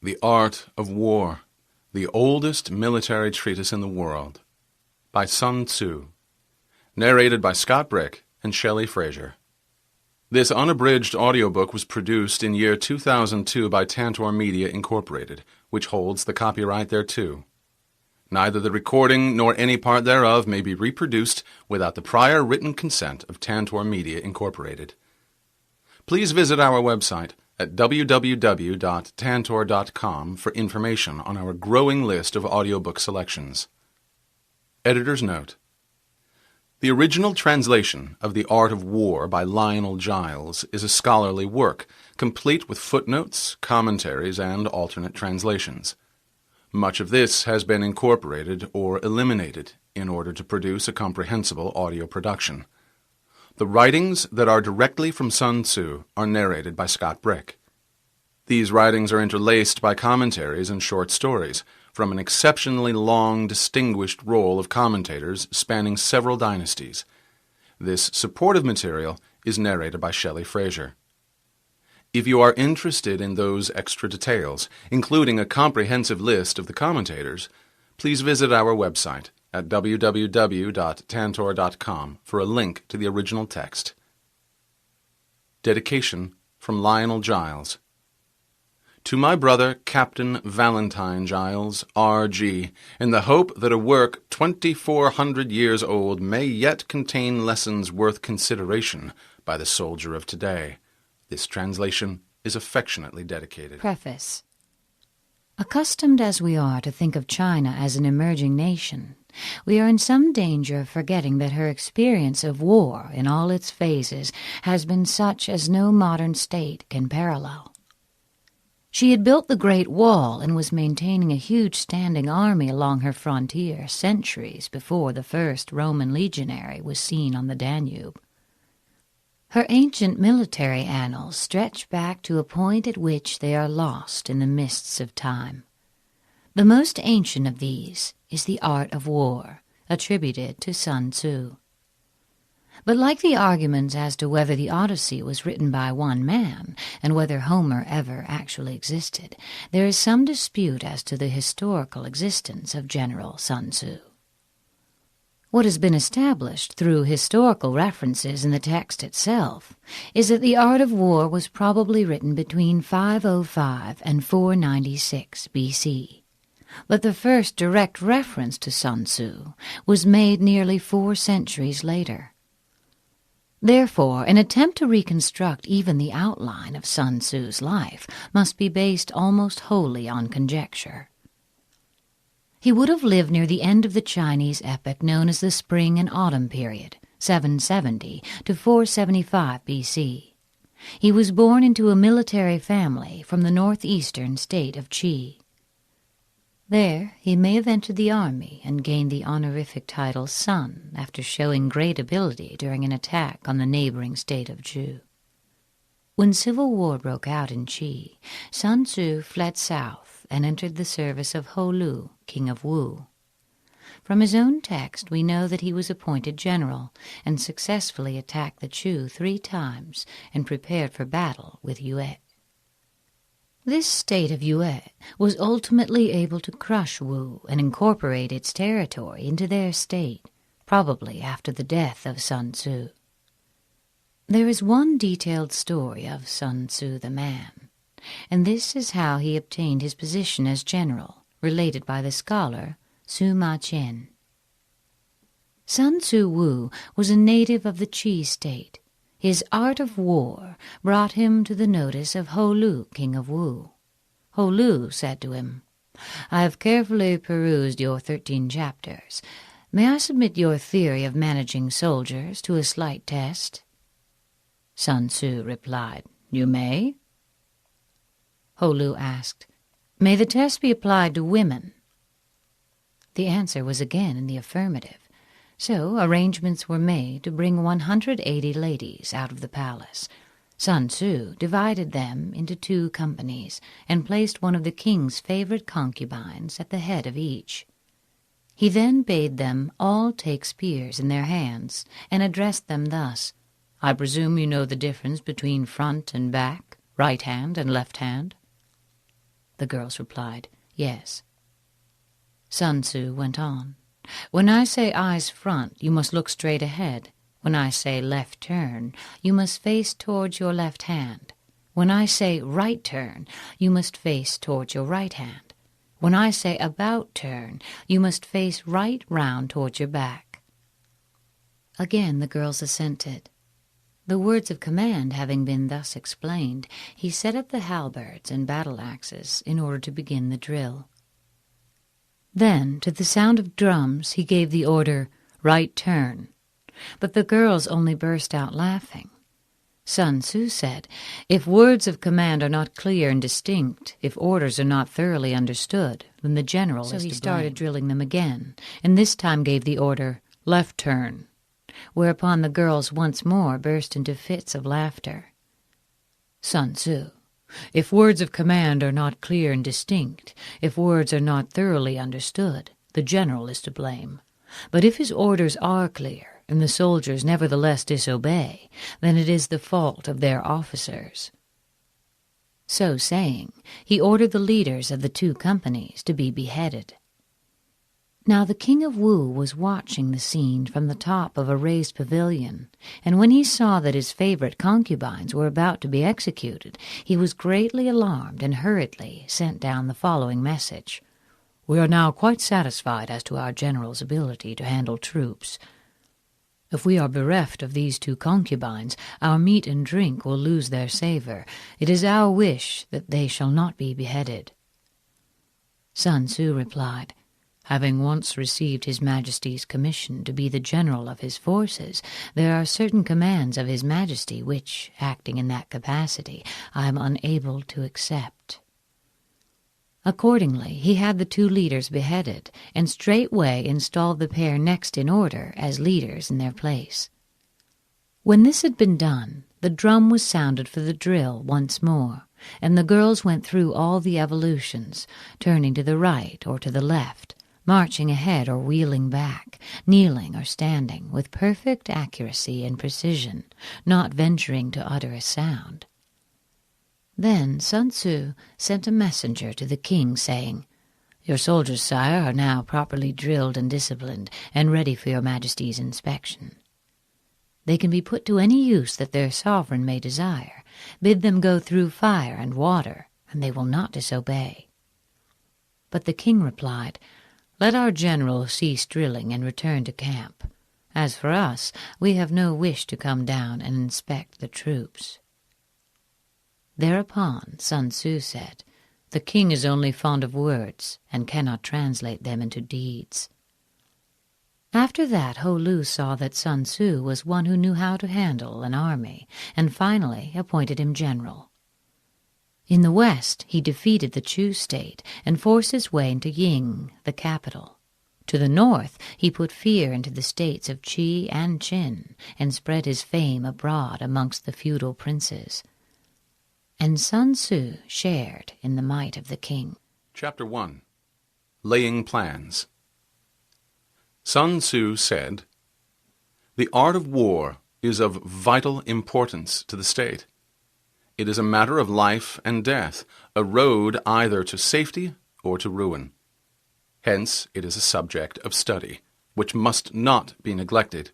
The Art of War, the oldest military treatise in the world, by Sun Tzu, narrated by Scott Brick and Shelley Fraser. This unabridged audiobook was produced in year 2002 by Tantor Media Incorporated, which holds the copyright thereto. Neither the recording nor any part thereof may be reproduced without the prior written consent of Tantor Media Incorporated. Please visit our website at www.tantor.com for information on our growing list of audiobook selections. Editor's note: the original translation of The Art of War by Lionel Giles is a scholarly work, complete with footnotes, commentaries, and alternate translations. Much of this has been incorporated or eliminated in order to produce a comprehensible audio production. The writings that are directly from Sun Tzu are narrated by Scott Brick. These writings are interlaced by commentaries and short stories from an exceptionally long, distinguished roll of commentators spanning several dynasties. This supportive material is narrated by Shelley Fraser. If you are interested in those extra details, including a comprehensive list of the commentators, please visit our website at www.tantor.com for a link to the original text. Dedication from Lionel Giles. To my brother, Captain Valentine Giles, R.G., in the hope that a work 2,400 years old may yet contain lessons worth consideration by the soldier of today, this translation is affectionately dedicated. Preface. Accustomed as we are to think of China as an emerging nation, we are in some danger of forgetting that her experience of war in all its phases has been such as no modern state can parallel. She had built the Great Wall and was maintaining a huge standing army along her frontier centuries before the first Roman legionary was seen on the Danube. Her ancient military annals stretch back to a point at which they are lost in the mists of time. The most ancient of these is the art of war, attributed to Sun Tzu. But like the arguments as to whether the Odyssey was written by one man and whether Homer ever actually existed, there is some dispute as to the historical existence of General Sun Tzu. What has been established through historical references in the text itself is that the art of war was probably written between 505 and 496 BC. But the first direct reference to Sun Tzu was made nearly 4 centuries later. Therefore, an attempt to reconstruct even the outline of Sun Tzu's life must be based almost wholly on conjecture. He would have lived near the end of the Chinese epoch known as the Spring and Autumn period, 770 to 475 BC. He was born into a military family from the northeastern state of Qi. There, he may have entered the army and gained the honorific title Sun after showing great ability during an attack on the neighboring state of Zhu. When civil war broke out in Qi, Sun Tzu fled south and entered the service of Ho Lu, king of Wu. From his own text, we know that he was appointed general and successfully attacked the Chu 3 times and prepared for battle with Yue. This state of Yue was ultimately able to crush Wu and incorporate its territory into their state, probably after the death of Sun Tzu. There is one detailed story of Sun Tzu the man, and this is how he obtained his position as general, related by the scholar Sima Qian. Sun Tzu Wu was a native of the Qi state. His art of war brought him to the notice of Ho Lu, king of Wu. Ho Lu said to him, "I have carefully perused your 13 chapters. May I submit your theory of managing soldiers to a slight test?" Sun Tzu replied, "You may." Ho Lu asked, "May the test be applied to women?" The answer was again in the affirmative. So arrangements were made to bring 180 ladies out of the palace. Sun Tzu divided them into 2 companies and placed one of the king's favorite concubines at the head of each. He then bade them all take spears in their hands and addressed them thus, "I presume you know the difference between front and back, right hand and left hand?" the girls replied. Yes. Sun Tzu went on. When I say eyes front, you must look straight ahead. When I say left turn, you must face towards your left hand. When I say right turn, you must face towards your right hand. When I say about turn, you must face right round towards your back. Again the girls assented. The words of command having been thus explained, he set up the halberds and battle-axes in order to begin the drill. Then, to the sound of drums, he gave the order, right turn. But the girls only burst out laughing. Sun Tzu said, if words of command are not clear and distinct, if orders are not thoroughly understood, then the general is to blame. So he started drilling them again, and this time gave the order, left turn, whereupon the girls once more burst into fits of laughter. Sun Tzu, if words of command are not clear and distinct, if words are not thoroughly understood, the general is to blame. But if his orders are clear, and the soldiers nevertheless disobey, then it is the fault of their officers. So saying, he ordered the leaders of the 2 companies to be beheaded. Now the king of Wu was watching the scene from the top of a raised pavilion, and when he saw that his favorite concubines were about to be executed, he was greatly alarmed and hurriedly sent down the following message. We are now quite satisfied as to our general's ability to handle troops. If we are bereft of these 2 concubines, our meat and drink will lose their savor. It is our wish that they shall not be beheaded. Sun Tzu replied, having once received His Majesty's commission to be the general of his forces, there are certain commands of His Majesty which, acting in that capacity, I am unable to accept. Accordingly, he had the 2 leaders beheaded, and straightway installed the pair next in order as leaders in their place. When this had been done, the drum was sounded for the drill once more, and the girls went through all the evolutions, turning to the right or to the left, marching ahead or wheeling back, kneeling or standing, with perfect accuracy and precision, not venturing to utter a sound. Then Sun Tzu sent a messenger to the king, saying, Your soldiers, sire, are now properly drilled and disciplined, and ready for your Majesty's inspection. They can be put to any use that their sovereign may desire. Bid them go through fire and water, and they will not disobey. But the king replied, Let our general cease drilling and return to camp. As for us, we have no wish to come down and inspect the troops. Thereupon Sun Tzu said, The king is only fond of words, and cannot translate them into deeds. After that, Ho Lu saw that Sun Tzu was one who knew how to handle an army, and finally appointed him general. In the west he defeated the Chu state, and forced his way into Ying, the capital. To the north he put fear into the states of Qi and Qin, and spread his fame abroad amongst the feudal princes. And Sun Tzu shared in the might of the king. Chapter 1. Laying Plans. Sun Tzu said, The art of war is of vital importance to the state. It is a matter of life and death, a road either to safety or to ruin. Hence it is a subject of study, which must not be neglected.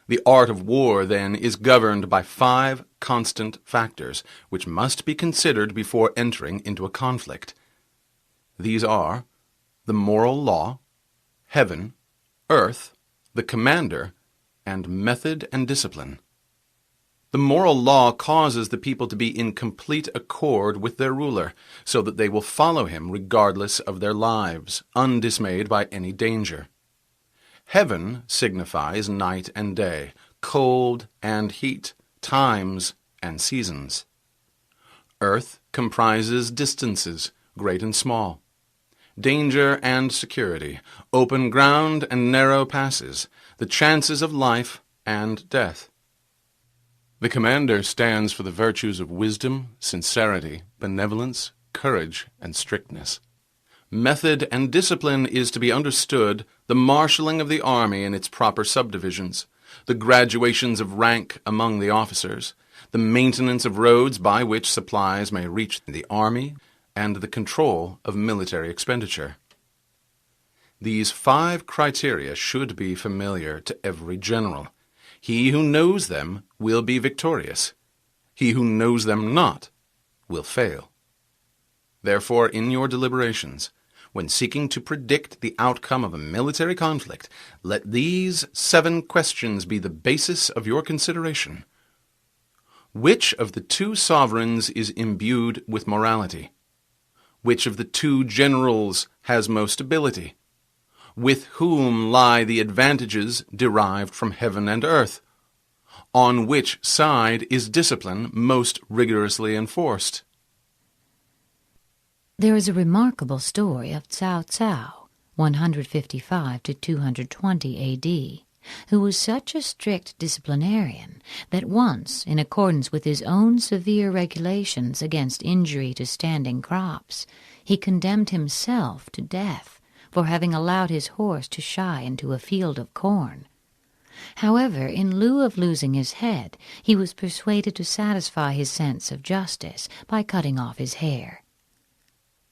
The art of war, then, is governed by 5 constant factors, which must be considered before entering into a conflict. These are the moral law, heaven, earth, the commander, and method and discipline. The moral law causes the people to be in complete accord with their ruler, so that they will follow him regardless of their lives, undismayed by any danger. Heaven signifies night and day, cold and heat, times and seasons. Earth comprises distances, great and small, danger and security, open ground and narrow passes, the chances of life and death. The commander stands for the virtues of wisdom, sincerity, benevolence, courage, and strictness. Method and discipline is to be understood the marshalling of the army in its proper subdivisions, the graduations of rank among the officers, the maintenance of roads by which supplies may reach the army, and the control of military expenditure. These 5 criteria should be familiar to every general. He who knows them will be victorious. He who knows them not will fail. Therefore, in your deliberations, when seeking to predict the outcome of a military conflict, let these 7 questions be the basis of your consideration. Which of the 2 sovereigns is imbued with morality? Which of the 2 generals has most ability? With whom lie the advantages derived from heaven and earth? On which side is discipline most rigorously enforced? There is a remarkable story of Sun Tzu, 155 to 220 A.D., who was such a strict disciplinarian that once, in accordance with his own severe regulations against injury to standing crops, he condemned himself to death for having allowed his horse to shy into a field of corn. However, in lieu of losing his head, he was persuaded to satisfy his sense of justice by cutting off his hair.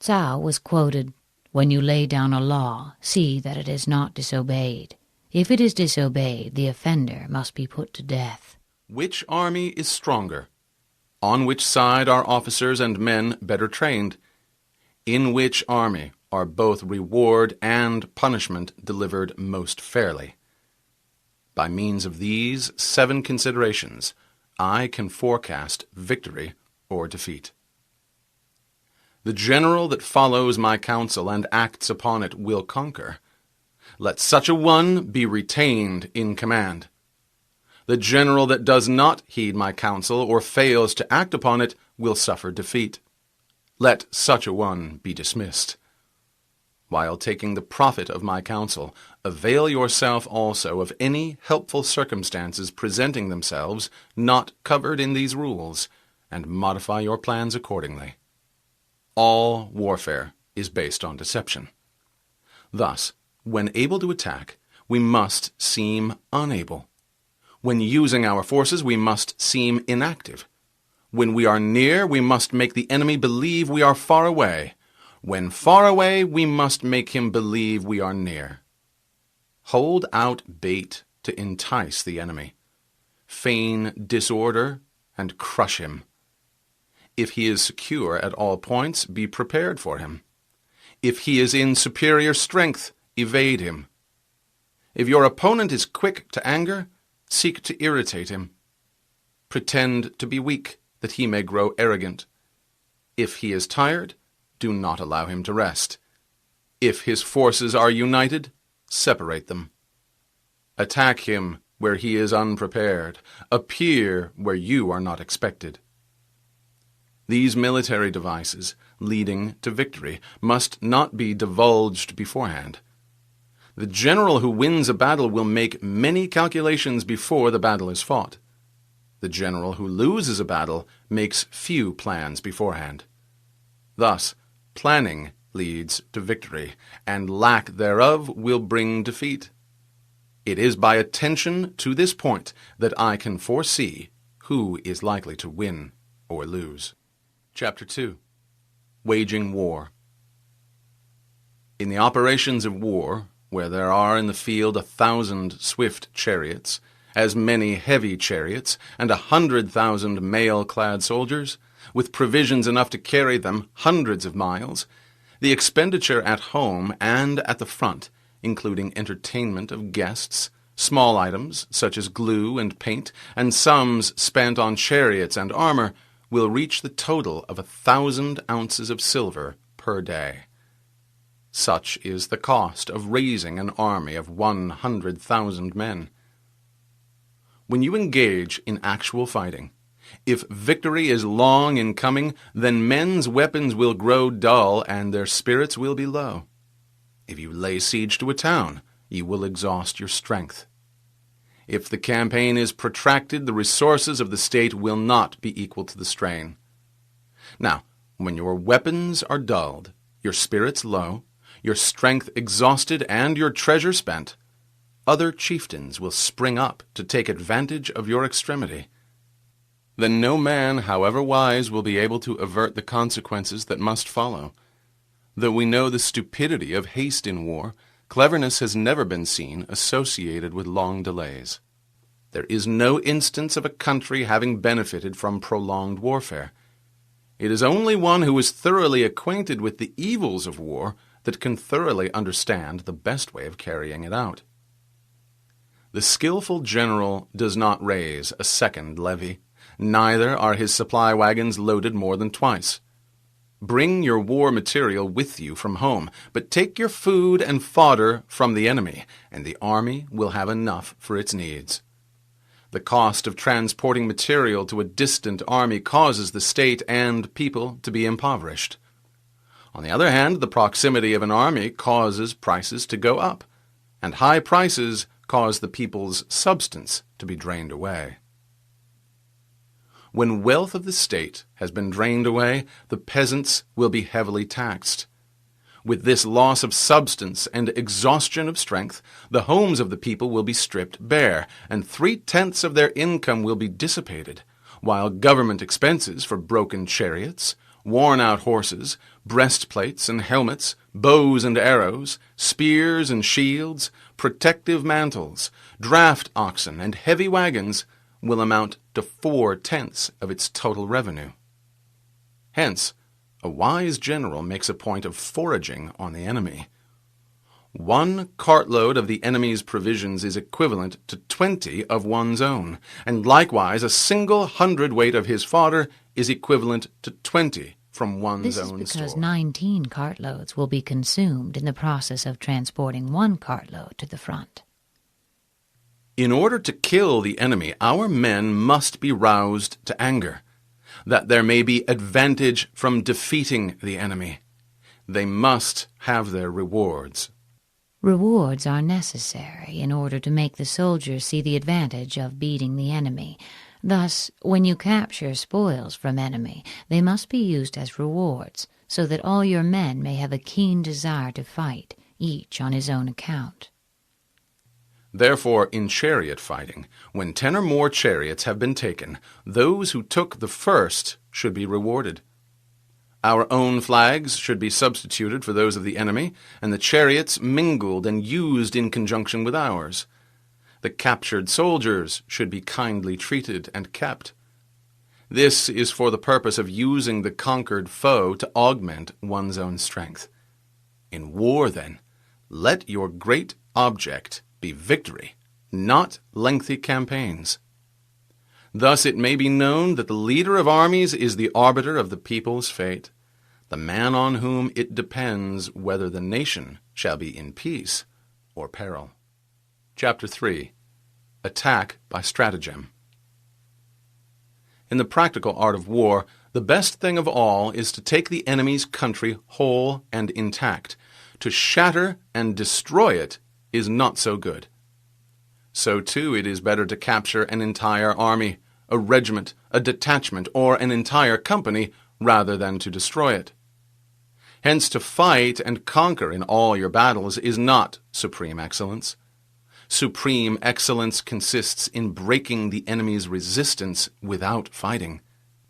Tzu was quoted, "When you lay down a law, see that it is not disobeyed. If it is disobeyed, the offender must be put to death." Which army is stronger? On which side are officers and men better trained? In which army are both reward and punishment delivered most fairly? By means of these 7 considerations, I can forecast victory or defeat. The general that follows my counsel and acts upon it will conquer. Let such a one be retained in command. The general that does not heed my counsel or fails to act upon it will suffer defeat. Let such a one be dismissed. While taking the profit of my counsel, avail yourself also of any helpful circumstances presenting themselves not covered in these rules, and modify your plans accordingly. All warfare is based on deception. Thus, when able to attack, we must seem unable. When using our forces, we must seem inactive. When we are near, we must make the enemy believe we are far away. When far away, we must make him believe we are near. Hold out bait to entice the enemy. Feign disorder and crush him. If he is secure at all points, be prepared for him. If he is in superior strength, evade him. If your opponent is quick to anger, seek to irritate him. Pretend to be weak, that he may grow arrogant. If he is tired, do not allow him to rest. If his forces are united, separate them. Attack him where he is unprepared. Appear where you are not expected. These military devices, leading to victory, must not be divulged beforehand. The general who wins a battle will make many calculations before the battle is fought. The general who loses a battle makes few plans beforehand. Thus, planning leads to victory, and lack thereof will bring defeat. It is by attention to this point that I can foresee who is likely to win or lose. Chapter 2. Waging War. In the operations of war, where there are in the field 1,000 swift chariots, as many heavy chariots, and 100,000 mail-clad soldiers, with provisions enough to carry them hundreds of miles, the expenditure at home and at the front, including entertainment of guests, small items such as glue and paint, and sums spent on chariots and armor, will reach the total of 1,000 ounces of silver per day. Such is the cost of raising an army of 100,000 men. When you engage in actual fighting, if victory is long in coming, then men's weapons will grow dull and their spirits will be low. If you lay siege to a town, you will exhaust your strength. If the campaign is protracted, the resources of the state will not be equal to the strain. Now, when your weapons are dulled, your spirits low, your strength exhausted, and your treasure spent, other chieftains will spring up to take advantage of your extremity. then no man, however wise, will be able to avert the consequences that must follow. Though we know the stupidity of haste in war, cleverness has never been seen associated with long delays. There is no instance of a country having benefited from prolonged warfare. It is only one who is thoroughly acquainted with the evils of war that can thoroughly understand the best way of carrying it out. The skillful general does not raise a second levy, neither are his supply wagons loaded more than twice. Bring your war material with you from home, but take your food and fodder from the enemy, and the army will have enough for its needs. The cost of transporting material to a distant army causes the state and people to be impoverished. On the other hand, the proximity of an army causes prices to go up, and high prices cause the people's substance to be drained away. When wealth of the state has been drained away, the peasants will be heavily taxed. With this loss of substance and exhaustion of strength, the homes of the people will be stripped bare, and 3/10 of their income will be dissipated, while government expenses for broken chariots, worn-out horses, breastplates and helmets, bows and arrows, spears and shields, protective mantles, draft oxen, and heavy wagons will amount to 4/10 of its total revenue. Hence, a wise general makes a point of foraging on the enemy. 1 cartload of the enemy's provisions is equivalent to 20 of one's own, and likewise a single hundredweight of his fodder is equivalent to 20 from one's own store. This is because 19 cartloads will be consumed in the process of transporting 1 cartload to the front. In order to kill the enemy, our men must be roused to anger, that there may be advantage from defeating the enemy. They must have their rewards. Rewards are necessary in order to make the soldiers see the advantage of beating the enemy. Thus, when you capture spoils from enemy, they must be used as rewards, so that all your men may have a keen desire to fight, each on his own account. Therefore, in chariot fighting, when 10 or more chariots have been taken, those who took the first should be rewarded. Our own flags should be substituted for those of the enemy, and the chariots mingled and used in conjunction with ours. The captured soldiers should be kindly treated and kept. This is for the purpose of using the conquered foe to augment one's own strength. In war, then, let your great object be victory, not lengthy campaigns. Thus it may be known that the leader of armies is the arbiter of the people's fate, the man on whom it depends whether the nation shall be in peace or peril. Chapter 3. Attack by Stratagem. In the practical art of war, the best thing of all is to take the enemy's country whole and intact. To shatter and destroy it is not so good. So, too, it is better to capture an entire army, a regiment, a detachment, or an entire company, rather than to destroy it. Hence, to fight and conquer in all your battles is not supreme excellence. Supreme excellence consists in breaking the enemy's resistance without fighting.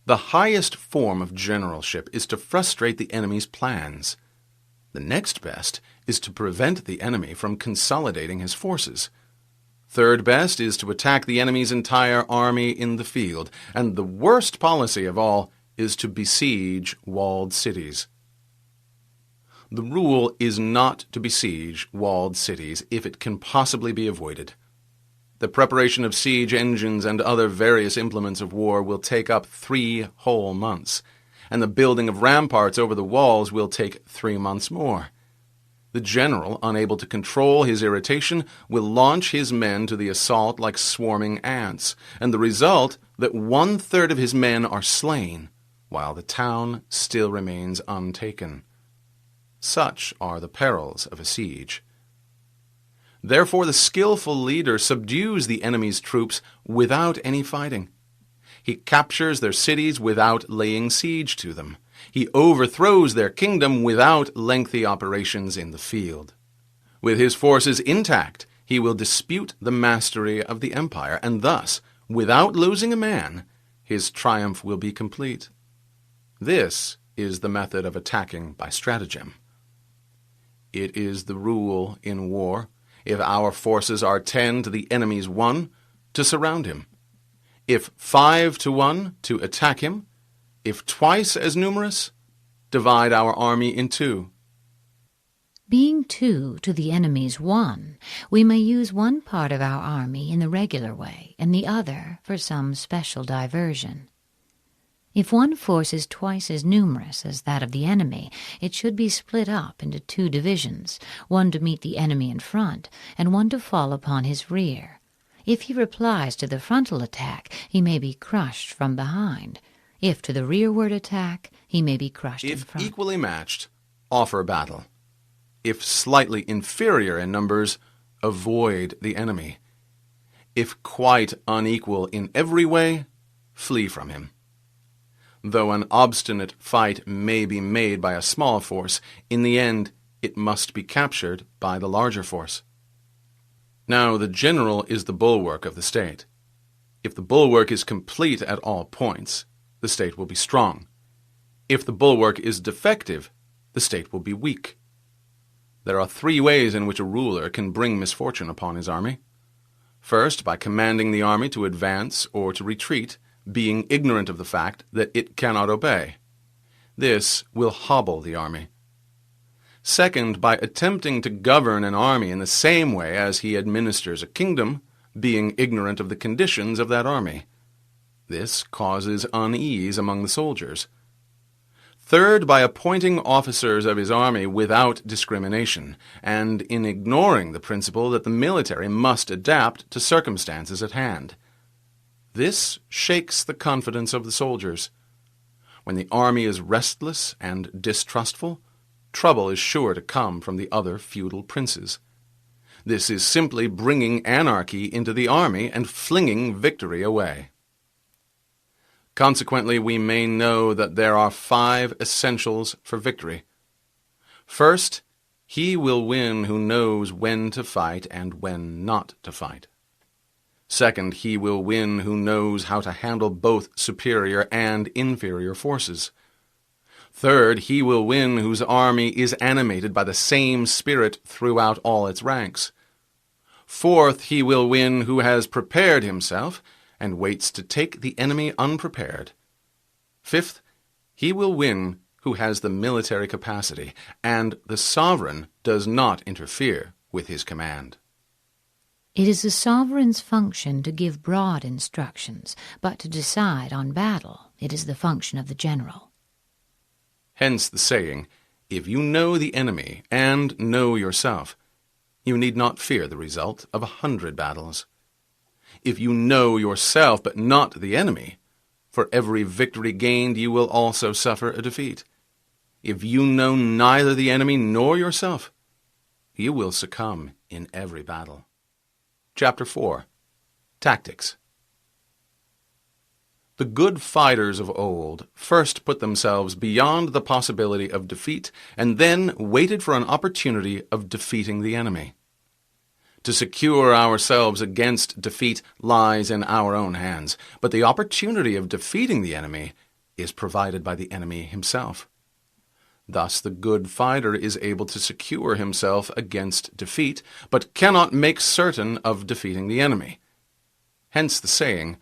The highest form of generalship is to frustrate the enemy's plans. The next best is to prevent the enemy from consolidating his forces. Third best is to attack the enemy's entire army in the field, and the worst policy of all is to besiege walled cities. The rule is not to besiege walled cities if it can possibly be avoided. The preparation of siege engines and other various implements of war will take up 3 whole months, and the building of ramparts over the walls will take 3 months more. The general, unable to control his irritation, will launch his men to the assault like swarming ants, and the result that 1/3 of his men are slain, while the town still remains untaken. Such are the perils of a siege. Therefore the skillful leader subdues the enemy's troops without any fighting. He captures their cities without laying siege to them. He overthrows their kingdom without lengthy operations in the field. With his forces intact, he will dispute the mastery of the empire, and thus, without losing a man, his triumph will be complete. This is the method of attacking by stratagem. It is the rule in war, if our forces are 10 to the enemy's 1, to surround him. If 5 to 1, to attack him. If twice as numerous, divide our army in 2. Being 2 to the enemy's 1, we may use one part of our army in the regular way and the other for some special diversion. If one force is twice as numerous as that of the enemy, it should be split up into 2 divisions, one to meet the enemy in front, and one to fall upon his rear. If he replies to the frontal attack, he may be crushed from behind. If to the rearward attack, he may be crushed in front. If equally matched, offer battle. If slightly inferior in numbers, avoid the enemy. If quite unequal in every way, flee from him. Though an obstinate fight may be made by a small force, in the end it must be captured by the larger force. Now the general is the bulwark of the state. If the bulwark is complete at all points, the state will be strong. If the bulwark is defective, the state will be weak. There are 3 ways in which a ruler can bring misfortune upon his army. First, by commanding the army to advance or to retreat, being ignorant of the fact that it cannot obey. This will hobble the army. Second, by attempting to govern an army in the same way as he administers a kingdom, being ignorant of the conditions of that army. This causes unease among the soldiers. Third, by appointing officers of his army without discrimination, and in ignoring the principle that the military must adapt to circumstances at hand. This shakes the confidence of the soldiers. When the army is restless and distrustful, trouble is sure to come from the other feudal princes. This is simply bringing anarchy into the army and flinging victory away. Consequently, we may know that there are 5 essentials for victory. First, he will win who knows when to fight and when not to fight. Second, he will win who knows how to handle both superior and inferior forces. Third, he will win whose army is animated by the same spirit throughout all its ranks. Fourth, he will win who has prepared himself and waits to take the enemy unprepared. Fifth, he will win who has the military capacity, and the sovereign does not interfere with his command. It is the sovereign's function to give broad instructions, but to decide on battle, it is the function of the general. Hence the saying, if you know the enemy and know yourself, you need not fear the result of 100 battles. If you know yourself but not the enemy, for every victory gained you will also suffer a defeat. If you know neither the enemy nor yourself, you will succumb in every battle. Chapter 4. Tactics. The good fighters of old first put themselves beyond the possibility of defeat and then waited for an opportunity of defeating the enemy. To secure ourselves against defeat lies in our own hands, but the opportunity of defeating the enemy is provided by the enemy himself. Thus the good fighter is able to secure himself against defeat, but cannot make certain of defeating the enemy. Hence the saying,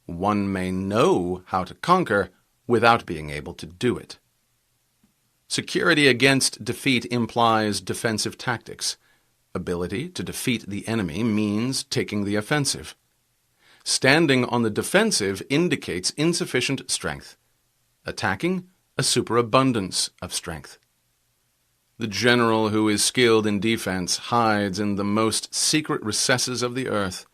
one may know how to conquer without being able to do it. Security against defeat implies defensive tactics. Ability to defeat the enemy means taking the offensive. Standing on the defensive indicates insufficient strength. Attacking, a superabundance of strength. The general who is skilled in defense hides in the most secret recesses of the earth.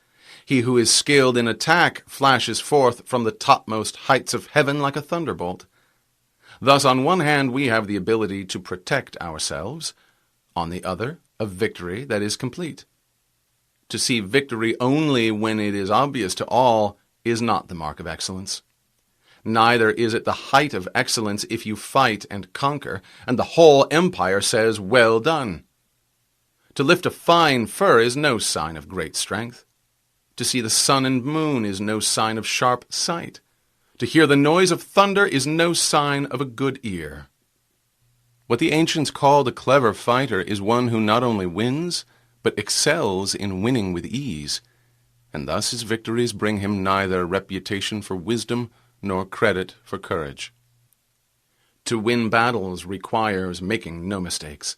He who is skilled in attack flashes forth from the topmost heights of heaven like a thunderbolt. Thus, on one hand, we have the ability to protect ourselves. On the other, a victory that is complete. To see victory only when it is obvious to all is not the mark of excellence. Neither is it the height of excellence if you fight and conquer, and the whole empire says, "Well done." To lift a fine fur is no sign of great strength. To see the sun and moon is no sign of sharp sight. To hear the noise of thunder is no sign of a good ear. What the ancients called a clever fighter is one who not only wins, but excels in winning with ease, and thus his victories bring him neither reputation for wisdom nor credit for courage. To win battles requires making no mistakes.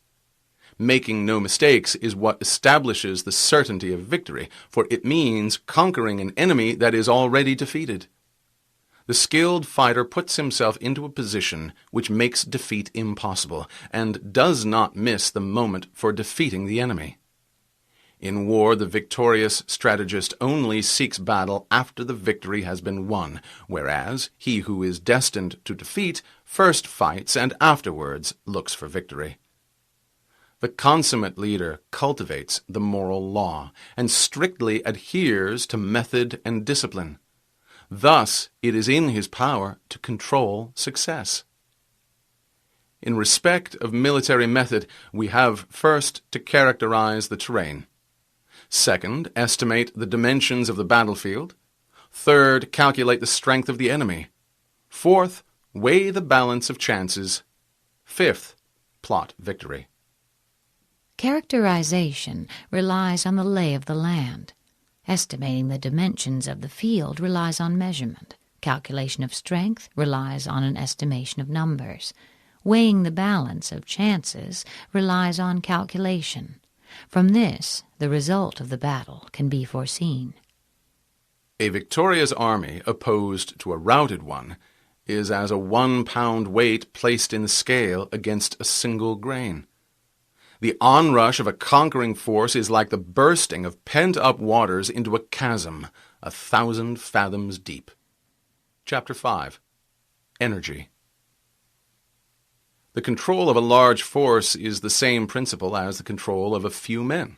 Making no mistakes is what establishes the certainty of victory, for it means conquering an enemy that is already defeated. The skilled fighter puts himself into a position which makes defeat impossible, and does not miss the moment for defeating the enemy. In war, the victorious strategist only seeks battle after the victory has been won, whereas he who is destined to defeat first fights and afterwards looks for victory. The consummate leader cultivates the moral law and strictly adheres to method and discipline. Thus, it is in his power to control success. In respect of military method, we have first to characterize the terrain. Second, estimate the dimensions of the battlefield. Third, calculate the strength of the enemy. Fourth, weigh the balance of chances. Fifth, plot victory. Characterization relies on the lay of the land. Estimating the dimensions of the field relies on measurement. Calculation of strength relies on an estimation of numbers. Weighing the balance of chances relies on calculation. From this, the result of the battle can be foreseen. A victorious army opposed to a routed one is as a 1-pound weight placed in the scale against a single grain. The onrush of a conquering force is like the bursting of pent-up waters into a chasm 1,000 fathoms deep. Chapter 5. Energy. The control of a large force is the same principle as the control of a few men.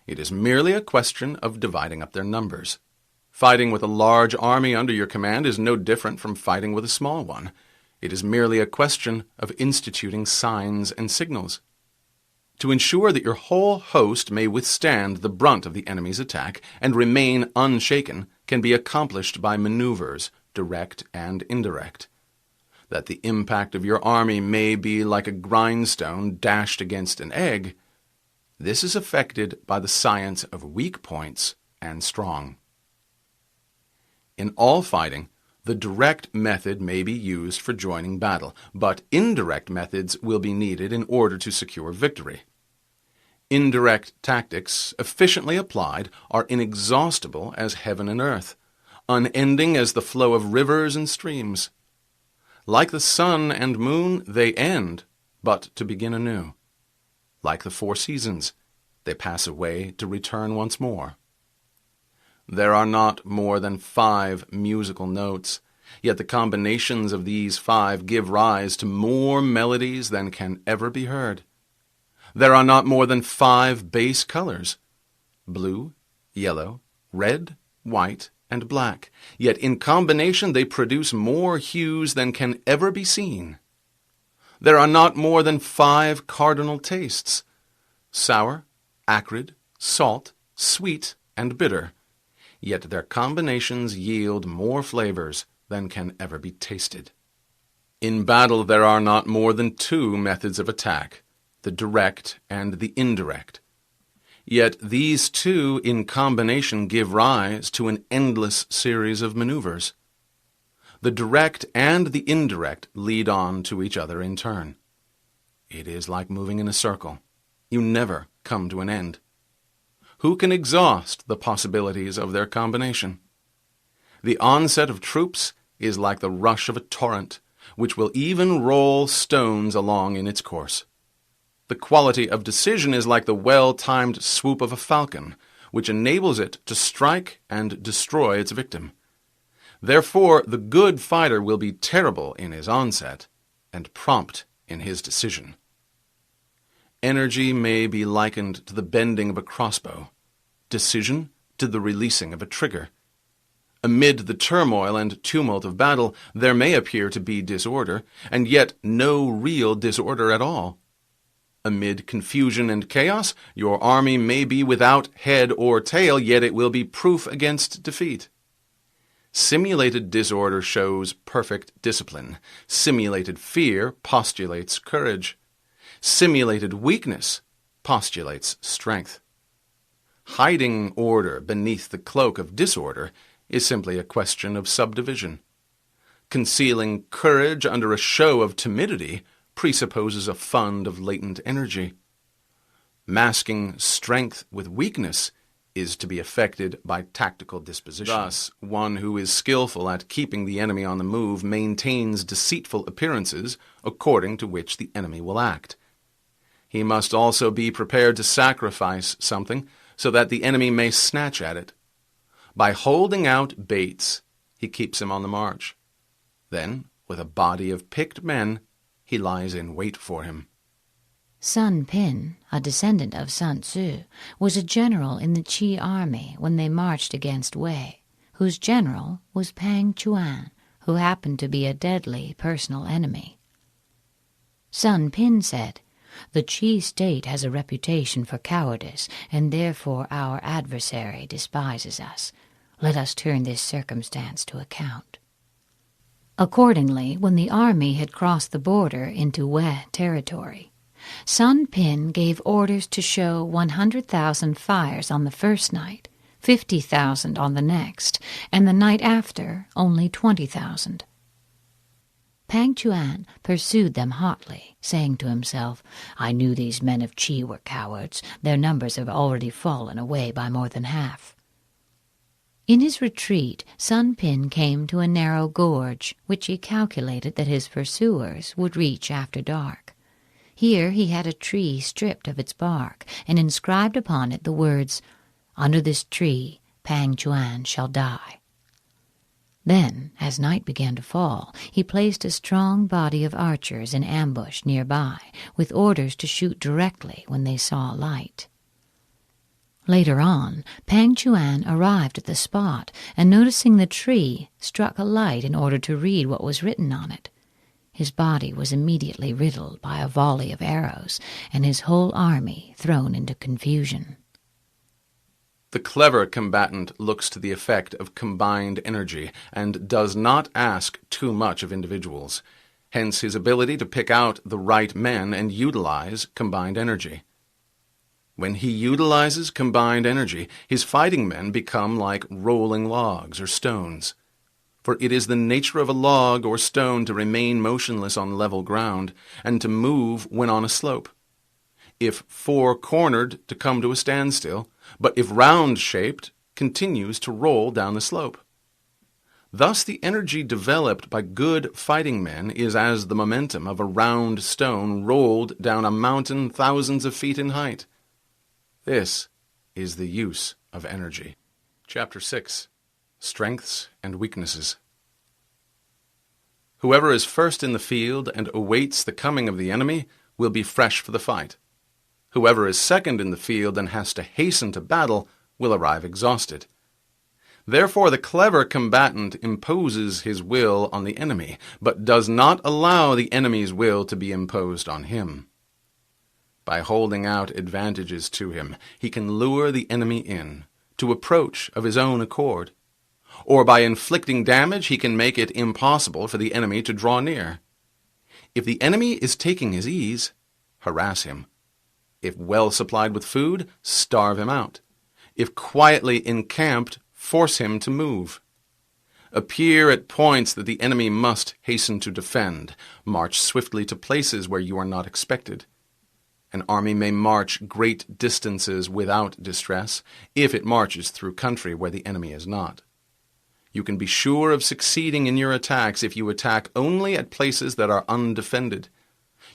It is merely a question of dividing up their numbers. Fighting with a large army under your command is no different from fighting with a small one. It is merely a question of instituting signs and signals. To ensure that your whole host may withstand the brunt of the enemy's attack and remain unshaken can be accomplished by maneuvers, direct and indirect. That the impact of your army may be like a grindstone dashed against an egg, this is effected by the science of weak points and strong. In all fighting, the direct method may be used for joining battle, but indirect methods will be needed in order to secure victory. Indirect tactics, efficiently applied, are inexhaustible as heaven and earth, unending as the flow of rivers and streams. Like the sun and moon, they end, but to begin anew. Like the 4 seasons, they pass away to return once more. There are not more than 5 musical notes, yet the combinations of these 5 give rise to more melodies than can ever be heard. There are not more than 5 base colors: blue, yellow, red, white, and black, yet in combination they produce more hues than can ever be seen. There are not more than 5 cardinal tastes: sour, acrid, salt, sweet, and bitter, yet their combinations yield more flavors than can ever be tasted. In battle there are not more than 2 methods of attack, the direct and the indirect. Yet these 2 in combination give rise to an endless series of maneuvers. The direct and the indirect lead on to each other in turn. It is like moving in a circle. You never come to an end. Who can exhaust the possibilities of their combination? The onset of troops is like the rush of a torrent, which will even roll stones along in its course. The quality of decision is like the well-timed swoop of a falcon, which enables it to strike and destroy its victim. Therefore, the good fighter will be terrible in his onset and prompt in his decision. Energy may be likened to the bending of a crossbow, decision to the releasing of a trigger. Amid the turmoil and tumult of battle, there may appear to be disorder, and yet no real disorder at all. Amid confusion and chaos, your army may be without head or tail, yet it will be proof against defeat. Simulated disorder shows perfect discipline. Simulated fear postulates courage. Simulated weakness postulates strength. Hiding order beneath the cloak of disorder is simply a question of subdivision. Concealing courage under a show of timidity presupposes a fund of latent energy. Masking strength with weakness is to be effected by tactical disposition. Thus, one who is skillful at keeping the enemy on the move maintains deceitful appearances according to which the enemy will act. He must also be prepared to sacrifice something so that the enemy may snatch at it. By holding out baits, he keeps him on the march. Then, with a body of picked men, he lies in wait for him. Sun Pin, a descendant of Sun Tzu, was a general in the Qi army when they marched against Wei, whose general was Pang Chuan, who happened to be a deadly personal enemy. Sun Pin said, "The Qi state has a reputation for cowardice, and therefore our adversary despises us. Let us turn this circumstance to account." Accordingly, when the army had crossed the border into Wei territory, Sun Pin gave orders to show 100,000 fires on the first night, 50,000 on the next, and the night after only 20,000. Pang Chuan pursued them hotly, saying to himself, "I knew these men of Qi were cowards. Their numbers have already fallen away by more than half." In his retreat, Sun Pin came to a narrow gorge, which he calculated that his pursuers would reach after dark. Here he had a tree stripped of its bark, and inscribed upon it the words, "Under this tree Pang Chuan shall die." Then, as night began to fall, he placed a strong body of archers in ambush nearby, with orders to shoot directly when they saw light. Later on, Pang Chuan arrived at the spot, and noticing the tree, struck a light in order to read what was written on it. His body was immediately riddled by a volley of arrows, and his whole army thrown into confusion. The clever combatant looks to the effect of combined energy and does not ask too much of individuals, hence his ability to pick out the right men and utilize combined energy. When he utilizes combined energy, his fighting men become like rolling logs or stones. For it is the nature of a log or stone to remain motionless on level ground and to move when on a slope. If four-cornered, to come to a standstill, but if round-shaped, continues to roll down the slope. Thus the energy developed by good fighting men is as the momentum of a round stone rolled down a mountain thousands of feet in height. This is the use of energy. Chapter 6. Strengths and Weaknesses. Whoever is first in the field and awaits the coming of the enemy will be fresh for the fight. Whoever is second in the field and has to hasten to battle will arrive exhausted. Therefore the clever combatant imposes his will on the enemy, but does not allow the enemy's will to be imposed on him. By holding out advantages to him, he can lure the enemy in, to approach of his own accord. Or by inflicting damage, he can make it impossible for the enemy to draw near. If the enemy is taking his ease, harass him. If well supplied with food, starve him out. If quietly encamped, force him to move. Appear at points that the enemy must hasten to defend. March swiftly to places where you are not expected. An army may march great distances without distress, if it marches through country where the enemy is not. You can be sure of succeeding in your attacks if you attack only at places that are undefended.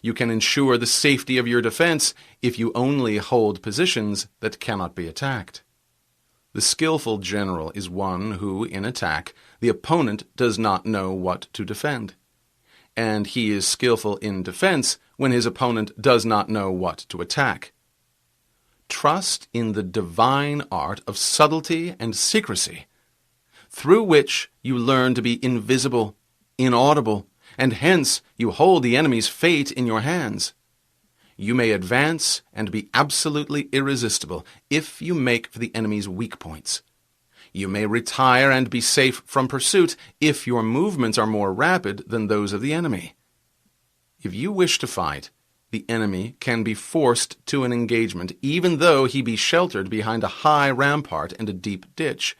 You can ensure the safety of your defense if you only hold positions that cannot be attacked. The skillful general is one who, in attack, the opponent does not know what to defend. And he is skillful in defense when his opponent does not know what to attack. Trust in the divine art of subtlety and secrecy, through which you learn to be invisible, inaudible, and hence you hold the enemy's fate in your hands. You may advance and be absolutely irresistible if you make for the enemy's weak points. You may retire and be safe from pursuit if your movements are more rapid than those of the enemy. If you wish to fight, the enemy can be forced to an engagement, even though he be sheltered behind a high rampart and a deep ditch.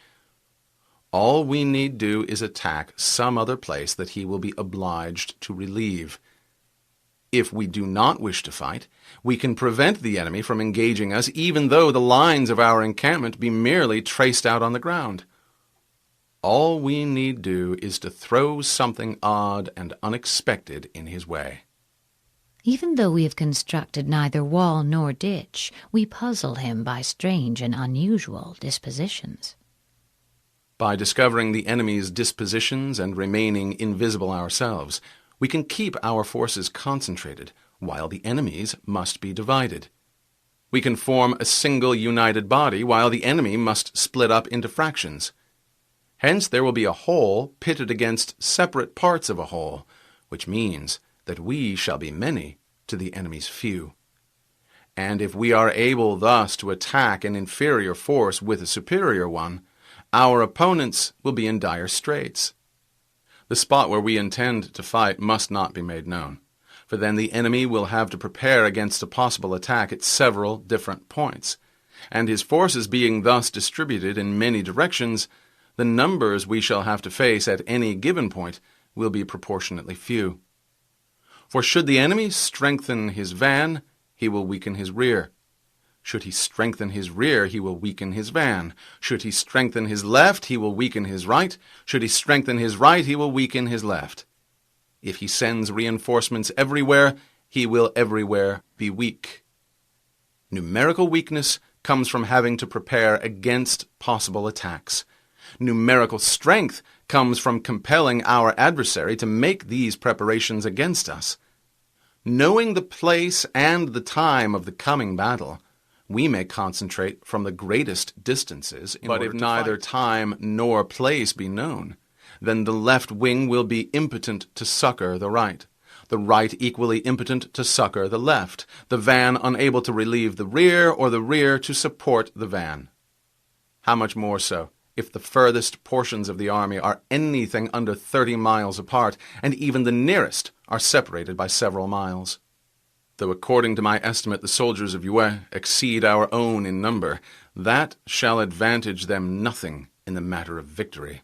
All we need do is attack some other place that he will be obliged to relieve. If we do not wish to fight, we can prevent the enemy from engaging us, even though the lines of our encampment be merely traced out on the ground. All we need do is to throw something odd and unexpected in his way. Even though we have constructed neither wall nor ditch, we puzzle him by strange and unusual dispositions. By discovering the enemy's dispositions and remaining invisible ourselves, we can keep our forces concentrated, while the enemy's must be divided. We can form a single united body, while the enemy must split up into fractions. Hence there will be a whole pitted against separate parts of a whole, which means that we shall be many to the enemy's few. And if we are able thus to attack an inferior force with a superior one, our opponents will be in dire straits. The spot where we intend to fight must not be made known, for then the enemy will have to prepare against a possible attack at several different points, and his forces being thus distributed in many directions, the numbers we shall have to face at any given point will be proportionately few. For should the enemy strengthen his van, he will weaken his rear. Should he strengthen his rear, he will weaken his van. Should he strengthen his left, he will weaken his right. Should he strengthen his right, he will weaken his left. If he sends reinforcements everywhere, he will everywhere be weak. Numerical weakness comes from having to prepare against possible attacks. Numerical strength comes from compelling our adversary to make these preparations against us. Knowing the place and the time of the coming battle, we may concentrate from the greatest distances, but if neither time nor place be known, then the left wing will be impotent to succor the right equally impotent to succor the left, the van unable to relieve the rear, or the rear to support the van. How much more so if the furthest portions of the army are anything under 30 miles apart, and even the nearest are separated by several miles? Though according to my estimate the soldiers of Yue exceed our own in number, that shall advantage them nothing in the matter of victory.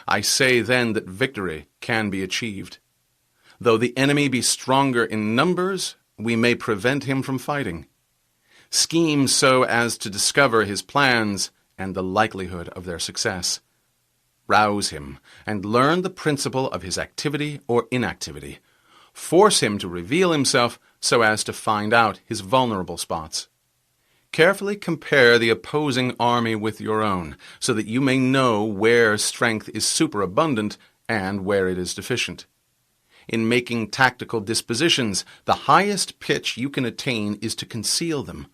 I say then that victory can be achieved. Though the enemy be stronger in numbers, we may prevent him from fighting. Scheme so as to discover his plans and the likelihood of their success. Rouse him, and learn the principle of his activity or inactivity. Force him to reveal himself so as to find out his vulnerable spots. Carefully compare the opposing army with your own, so that you may know where strength is superabundant and where it is deficient. In making tactical dispositions, the highest pitch you can attain is to conceal them.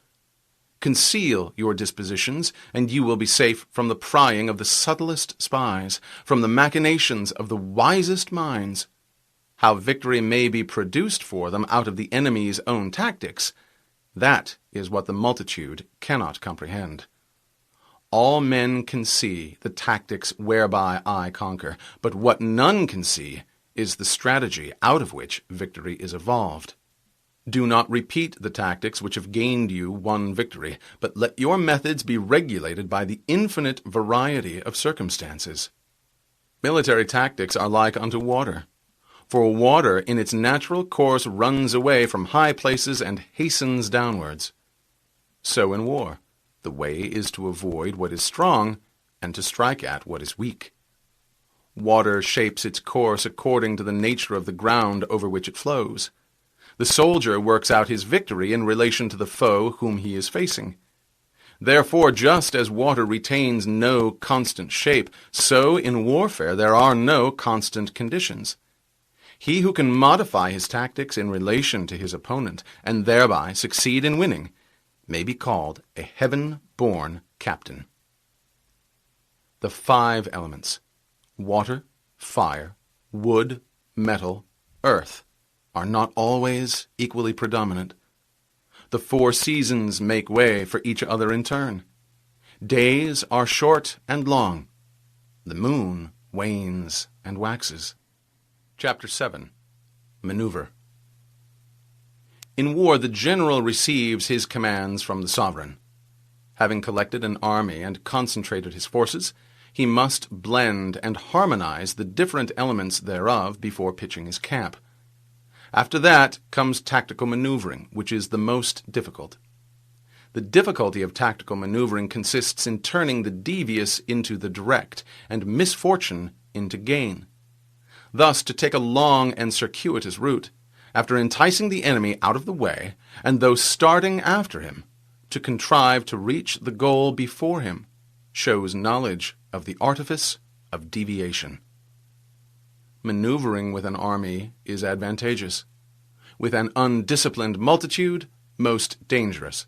Conceal your dispositions, and you will be safe from the prying of the subtlest spies, from the machinations of the wisest minds. How victory may be produced for them out of the enemy's own tactics, that is what the multitude cannot comprehend. All men can see the tactics whereby I conquer, but what none can see is the strategy out of which victory is evolved. Do not repeat the tactics which have gained you one victory, but let your methods be regulated by the infinite variety of circumstances. Military tactics are like unto water. For water in its natural course runs away from high places and hastens downwards. So in war, the way is to avoid what is strong and to strike at what is weak. Water shapes its course according to the nature of the ground over which it flows. The soldier works out his victory in relation to the foe whom he is facing. Therefore, just as water retains no constant shape, so in warfare there are no constant conditions. He who can modify his tactics in relation to his opponent, and thereby succeed in winning, may be called a heaven-born captain. The 5 elements, water, fire, wood, metal, earth, are not always equally predominant. The 4 seasons make way for each other in turn. Days are short and long. The moon wanes and waxes. Chapter 7. Maneuver. In war, the general receives his commands from the sovereign. Having collected an army and concentrated his forces, he must blend and harmonize the different elements thereof before pitching his camp. After that comes tactical maneuvering, which is the most difficult. The difficulty of tactical maneuvering consists in turning the devious into the direct, and misfortune into gain. Thus, to take a long and circuitous route, after enticing the enemy out of the way, and though starting after him, to contrive to reach the goal before him, shows knowledge of the artifice of deviation. Maneuvering with an army is advantageous. With an undisciplined multitude, most dangerous.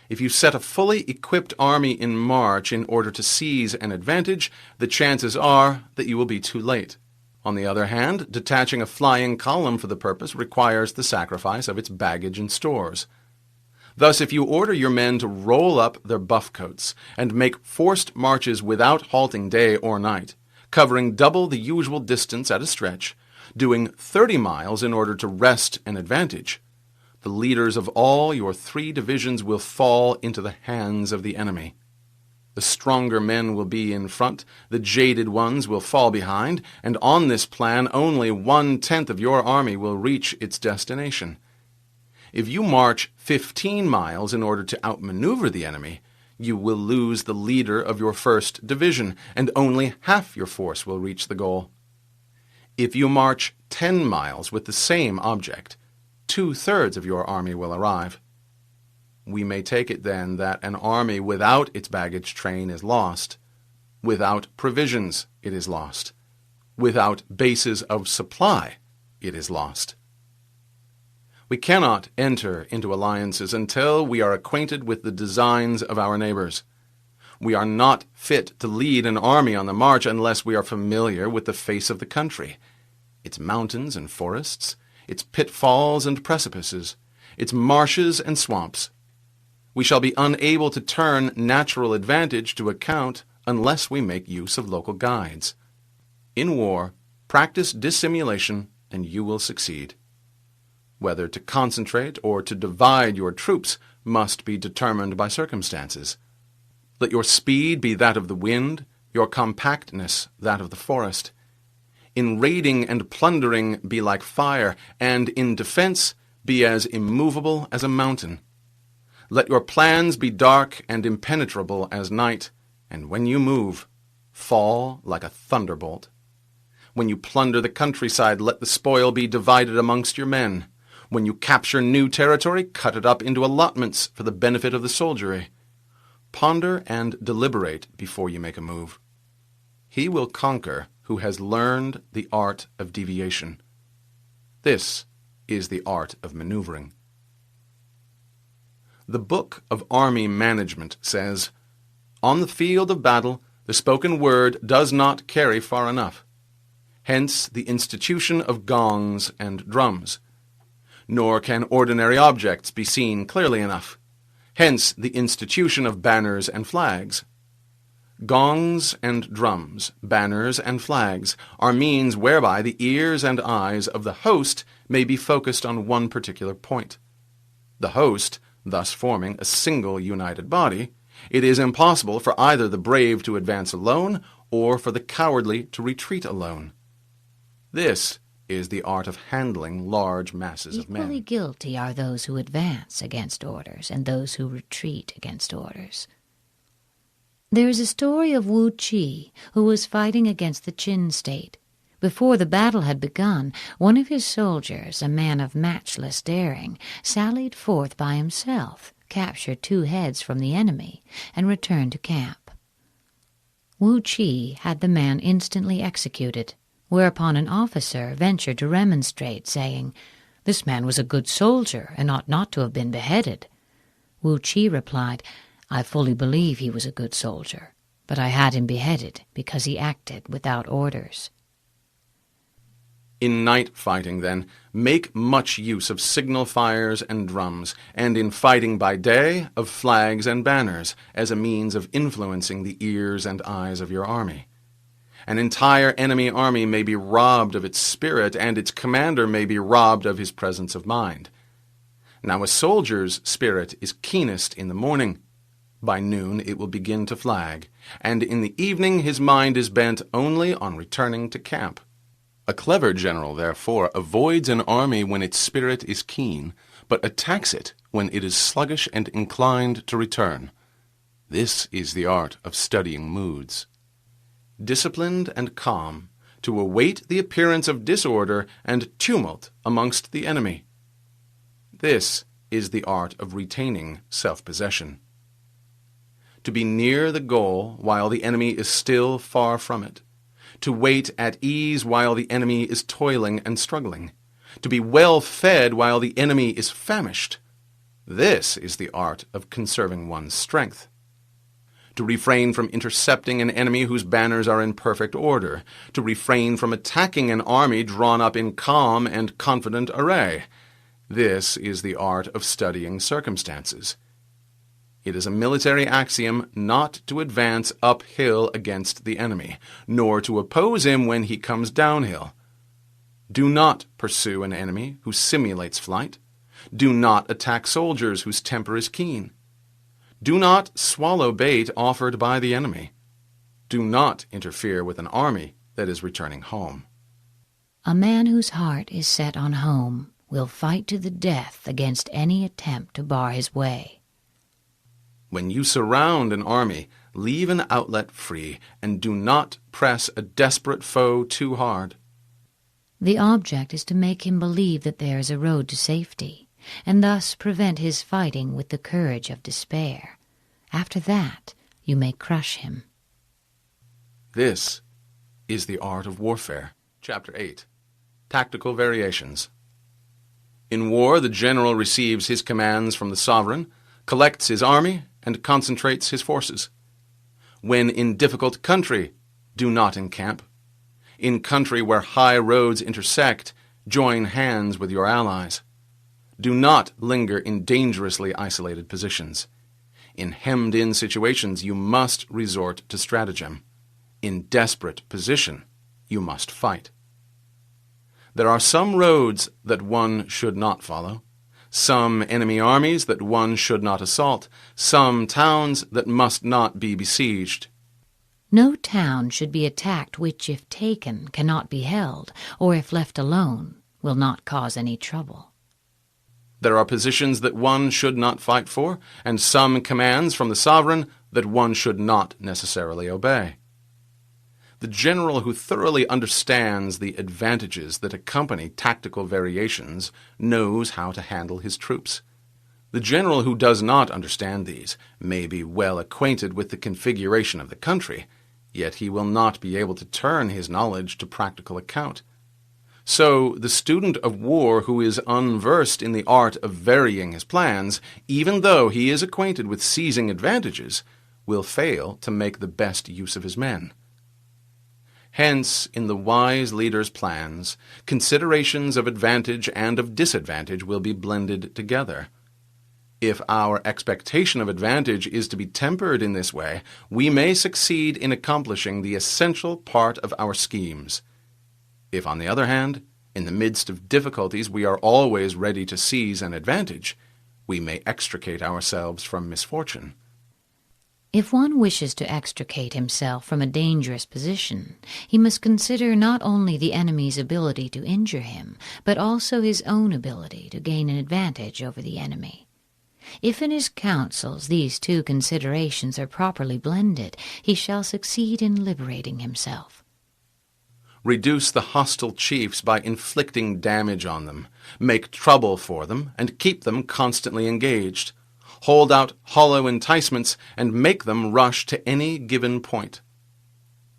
If you set a fully equipped army in march in order to seize an advantage, the chances are that you will be too late. On the other hand, detaching a flying column for the purpose requires the sacrifice of its baggage and stores. Thus, if you order your men to roll up their buff coats and make forced marches without halting day or night, covering double the usual distance at a stretch, doing 30 miles in order to wrest an advantage, the leaders of all your 3 divisions will fall into the hands of the enemy. The stronger men will be in front, the jaded ones will fall behind, and on this plan only 1/10 of your army will reach its destination. If you march 15 miles in order to outmaneuver the enemy, you will lose the leader of your 1st division, and only half your force will reach the goal. If you march 10 miles with the same object, 2/3 of your army will arrive. We may take it then that an army without its baggage train is lost. Without provisions, it is lost. Without bases of supply, it is lost. We cannot enter into alliances until we are acquainted with the designs of our neighbors. We are not fit to lead an army on the march unless we are familiar with the face of the country, its mountains and forests, its pitfalls and precipices, its marshes and swamps. We shall be unable to turn natural advantage to account unless we make use of local guides. In war, practice dissimulation and you will succeed. Whether to concentrate or to divide your troops must be determined by circumstances. Let your speed be that of the wind, your compactness that of the forest. In raiding and plundering be like fire, and in defense be as immovable as a mountain. Let your plans be dark and impenetrable as night, and when you move, fall like a thunderbolt. When you plunder the countryside, let the spoil be divided amongst your men. When you capture new territory, cut it up into allotments for the benefit of the soldiery. Ponder and deliberate before you make a move. He will conquer who has learned the art of deviation. This is the art of maneuvering. The Book of Army Management says, "On the field of battle, the spoken word does not carry far enough. Hence the institution of gongs and drums. Nor can ordinary objects be seen clearly enough. Hence the institution of banners and flags. Gongs and drums, banners and flags, are means whereby the ears and eyes of the host may be focused on one particular point. The host, thus forming a single united body, it is impossible for either the brave to advance alone or for the cowardly to retreat alone. This is the art of handling large masses of men." Equally guilty are those who advance against orders and those who retreat against orders. There is a story of Wu Qi, who was fighting against the Qin state. Before the battle had begun, one of his soldiers, a man of matchless daring, sallied forth by himself, captured 2 heads from the enemy, and returned to camp. Wu Qi had the man instantly executed, whereupon an officer ventured to remonstrate, saying, "This man was a good soldier, and ought not to have been beheaded." Wu Qi replied, "I fully believe he was a good soldier, but I had him beheaded because he acted without orders." In night fighting, then, make much use of signal fires and drums, and in fighting by day, of flags and banners, as a means of influencing the ears and eyes of your army. An entire enemy army may be robbed of its spirit, and its commander may be robbed of his presence of mind. Now a soldier's spirit is keenest in the morning. By noon it will begin to flag, and in the evening his mind is bent only on returning to camp. A clever general, therefore, avoids an army when its spirit is keen, but attacks it when it is sluggish and inclined to return. This is the art of studying moods. Disciplined and calm, to await the appearance of disorder and tumult amongst the enemy. This is the art of retaining self-possession. To be near the goal while the enemy is still far from it. To wait at ease while the enemy is toiling and struggling. To be well fed while the enemy is famished. This is the art of conserving one's strength. To refrain from intercepting an enemy whose banners are in perfect order. To refrain from attacking an army drawn up in calm and confident array. This is the art of studying circumstances. It is a military axiom not to advance uphill against the enemy, nor to oppose him when he comes downhill. Do not pursue an enemy who simulates flight. Do not attack soldiers whose temper is keen. Do not swallow bait offered by the enemy. Do not interfere with an army that is returning home. A man whose heart is set on home will fight to the death against any attempt to bar his way. When you surround an army, leave an outlet free, and do not press a desperate foe too hard. The object is to make him believe that there is a road to safety, and thus prevent his fighting with the courage of despair. After that, you may crush him. This is the art of warfare. Chapter 8. Tactical Variations. In war, the general receives his commands from the sovereign, collects his army, and concentrates his forces. When in difficult country, do not encamp. In country where high roads intersect, join hands with your allies. Do not linger in dangerously isolated positions. In hemmed-in situations, you must resort to stratagem. In desperate position, you must fight. There are some roads that one should not follow, some enemy armies that one should not assault, some towns that must not be besieged. No town should be attacked which, if taken, cannot be held, or if left alone, will not cause any trouble. There are positions that one should not fight for, and some commands from the sovereign that one should not necessarily obey. The general who thoroughly understands the advantages that accompany tactical variations knows how to handle his troops. The general who does not understand these may be well acquainted with the configuration of the country, yet he will not be able to turn his knowledge to practical account. So the student of war who is unversed in the art of varying his plans, even though he is acquainted with seizing advantages, will fail to make the best use of his men. Hence, in the wise leader's plans, considerations of advantage and of disadvantage will be blended together. If our expectation of advantage is to be tempered in this way, we may succeed in accomplishing the essential part of our schemes. If, on the other hand, in the midst of difficulties we are always ready to seize an advantage, we may extricate ourselves from misfortune. If one wishes to extricate himself from a dangerous position, he must consider not only the enemy's ability to injure him, but also his own ability to gain an advantage over the enemy. If in his counsels these two considerations are properly blended, he shall succeed in liberating himself. Reduce the hostile chiefs by inflicting damage on them, make trouble for them, and keep them constantly engaged. Hold out hollow enticements, and make them rush to any given point.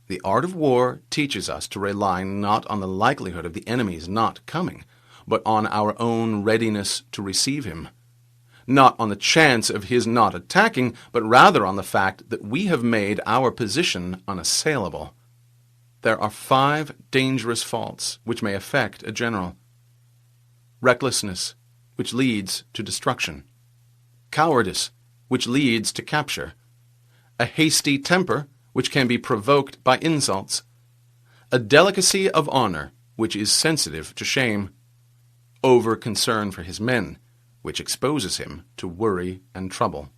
The art of war teaches us to rely not on the likelihood of the enemy's not coming, but on our own readiness to receive him. Not on the chance of his not attacking, but rather on the fact that we have made our position unassailable. There are 5 dangerous faults which may affect a general. Recklessness, which leads to destruction. Cowardice, which leads to capture. A hasty temper, which can be provoked by insults. A delicacy of honor, which is sensitive to shame. Over-concern for his men, which exposes him to worry and trouble.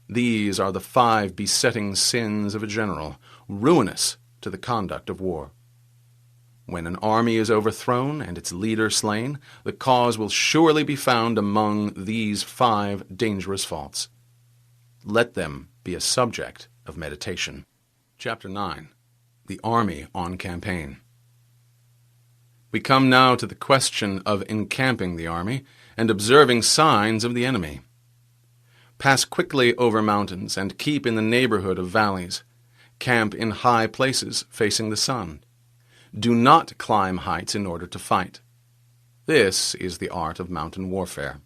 These are the 5 besetting sins of a general, ruinous to the conduct of war. When an army is overthrown and its leader slain, the cause will surely be found among these 5 dangerous faults. Let them be a subject of meditation. Chapter 9. The Army on Campaign. We come now to the question of encamping the army and observing signs of the enemy. Pass quickly over mountains and keep in the neighborhood of valleys. Camp in high places facing the sun. Do not climb heights in order to fight. This is the art of mountain warfare.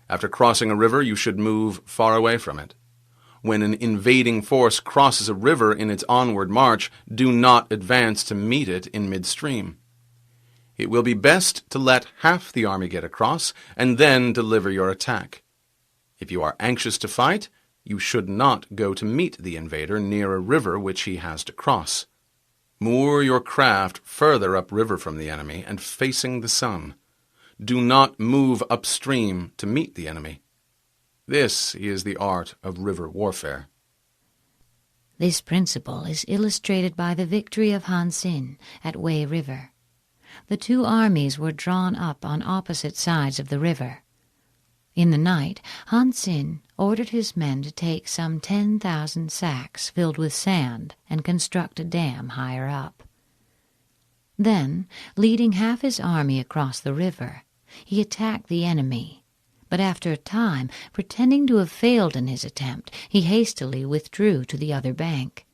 After crossing a river, you should move far away from it. When an invading force crosses a river in its onward march, do not advance to meet it in midstream. It will be best to let half the army get across and then deliver your attack. If you are anxious to fight, you should not go to meet the invader near a river which he has to cross. Moor your craft further upriver from the enemy and facing the sun. Do not move upstream to meet the enemy. This is the art of river warfare. This principle is illustrated by the victory of Han Xin at Wei River. The 2 armies were drawn up on opposite sides of the river. In the night, Han Xin ordered his men to take some 10,000 sacks filled with sand and construct a dam higher up. Then, leading half his army across the river, he attacked the enemy, but after a time, pretending to have failed in his attempt, he hastily withdrew to the other bank.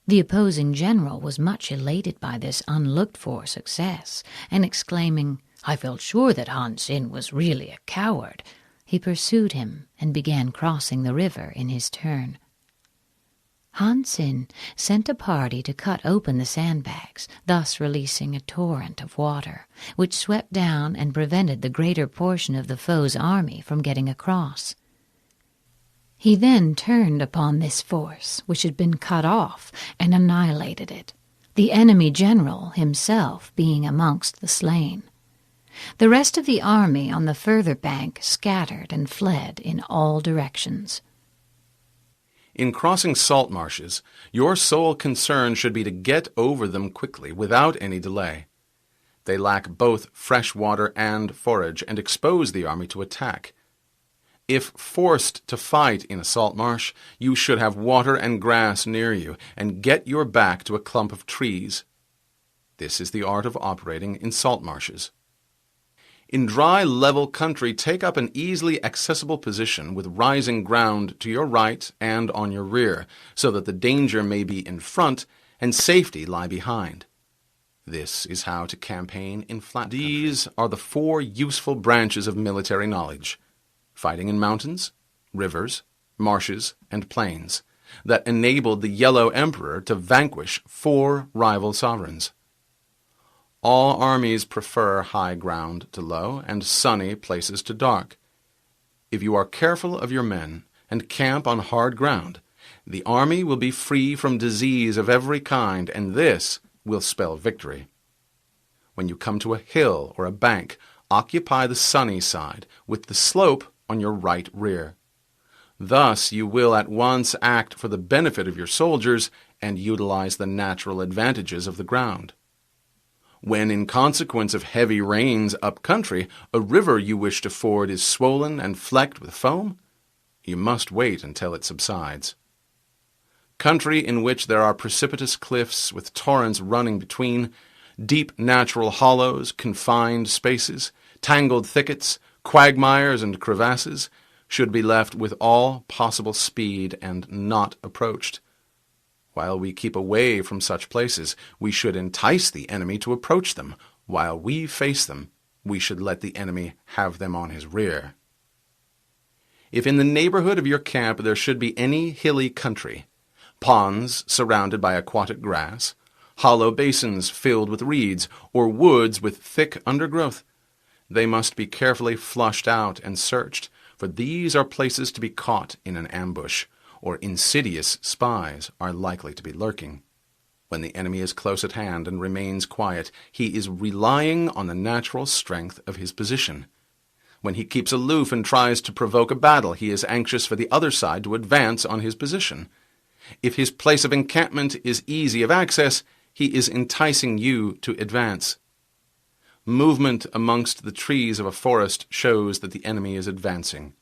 The opposing general was much elated by this unlooked-for success, and exclaiming, "I felt sure that Han Xin was really a coward," he pursued him and began crossing the river in his turn. Han Xin sent a party to cut open the sandbags, thus releasing a torrent of water, which swept down and prevented the greater portion of the foe's army from getting across. He then turned upon this force, which had been cut off, and annihilated it, the enemy general himself being amongst the slain. The rest of the army on the further bank scattered and fled in all directions. In crossing salt marshes, your sole concern should be to get over them quickly, without any delay. They lack both fresh water and forage, and expose the army to attack. If forced to fight in a salt marsh, you should have water and grass near you, and get your back to a clump of trees. This is the art of operating in salt marshes. In dry, level country, take up an easily accessible position with rising ground to your right and on your rear, so that the danger may be in front and safety lie behind. This is how to campaign in flat country. These are the 4 useful branches of military knowledge: fighting in mountains, rivers, marshes, and plains, that enabled the Yellow Emperor to vanquish 4 rival sovereigns. All armies prefer high ground to low and sunny places to dark. If you are careful of your men and camp on hard ground, the army will be free from disease of every kind, and this will spell victory. When you come to a hill or a bank, occupy the sunny side, with the slope on your right rear. Thus you will at once act for the benefit of your soldiers and utilize the natural advantages of the ground. When, in consequence of heavy rains up country, a river you wish to ford is swollen and flecked with foam, you must wait until it subsides. Country in which there are precipitous cliffs with torrents running between, deep natural hollows, confined spaces, tangled thickets, quagmires and crevasses, should be left with all possible speed and not approached. While we keep away from such places, we should entice the enemy to approach them. While we face them, we should let the enemy have them on his rear. If in the neighborhood of your camp there should be any hilly country, ponds surrounded by aquatic grass, hollow basins filled with reeds, or woods with thick undergrowth. They must be carefully flushed out and searched, for these are places to be caught in an ambush, or insidious spies are likely to be lurking. When the enemy is close at hand and remains quiet, he is relying on the natural strength of his position. When he keeps aloof and tries to provoke a battle, he is anxious for the other side to advance on his position. If his place of encampment is easy of access, he is enticing you to advance. Movement amongst the trees of a forest shows that the enemy is advancing.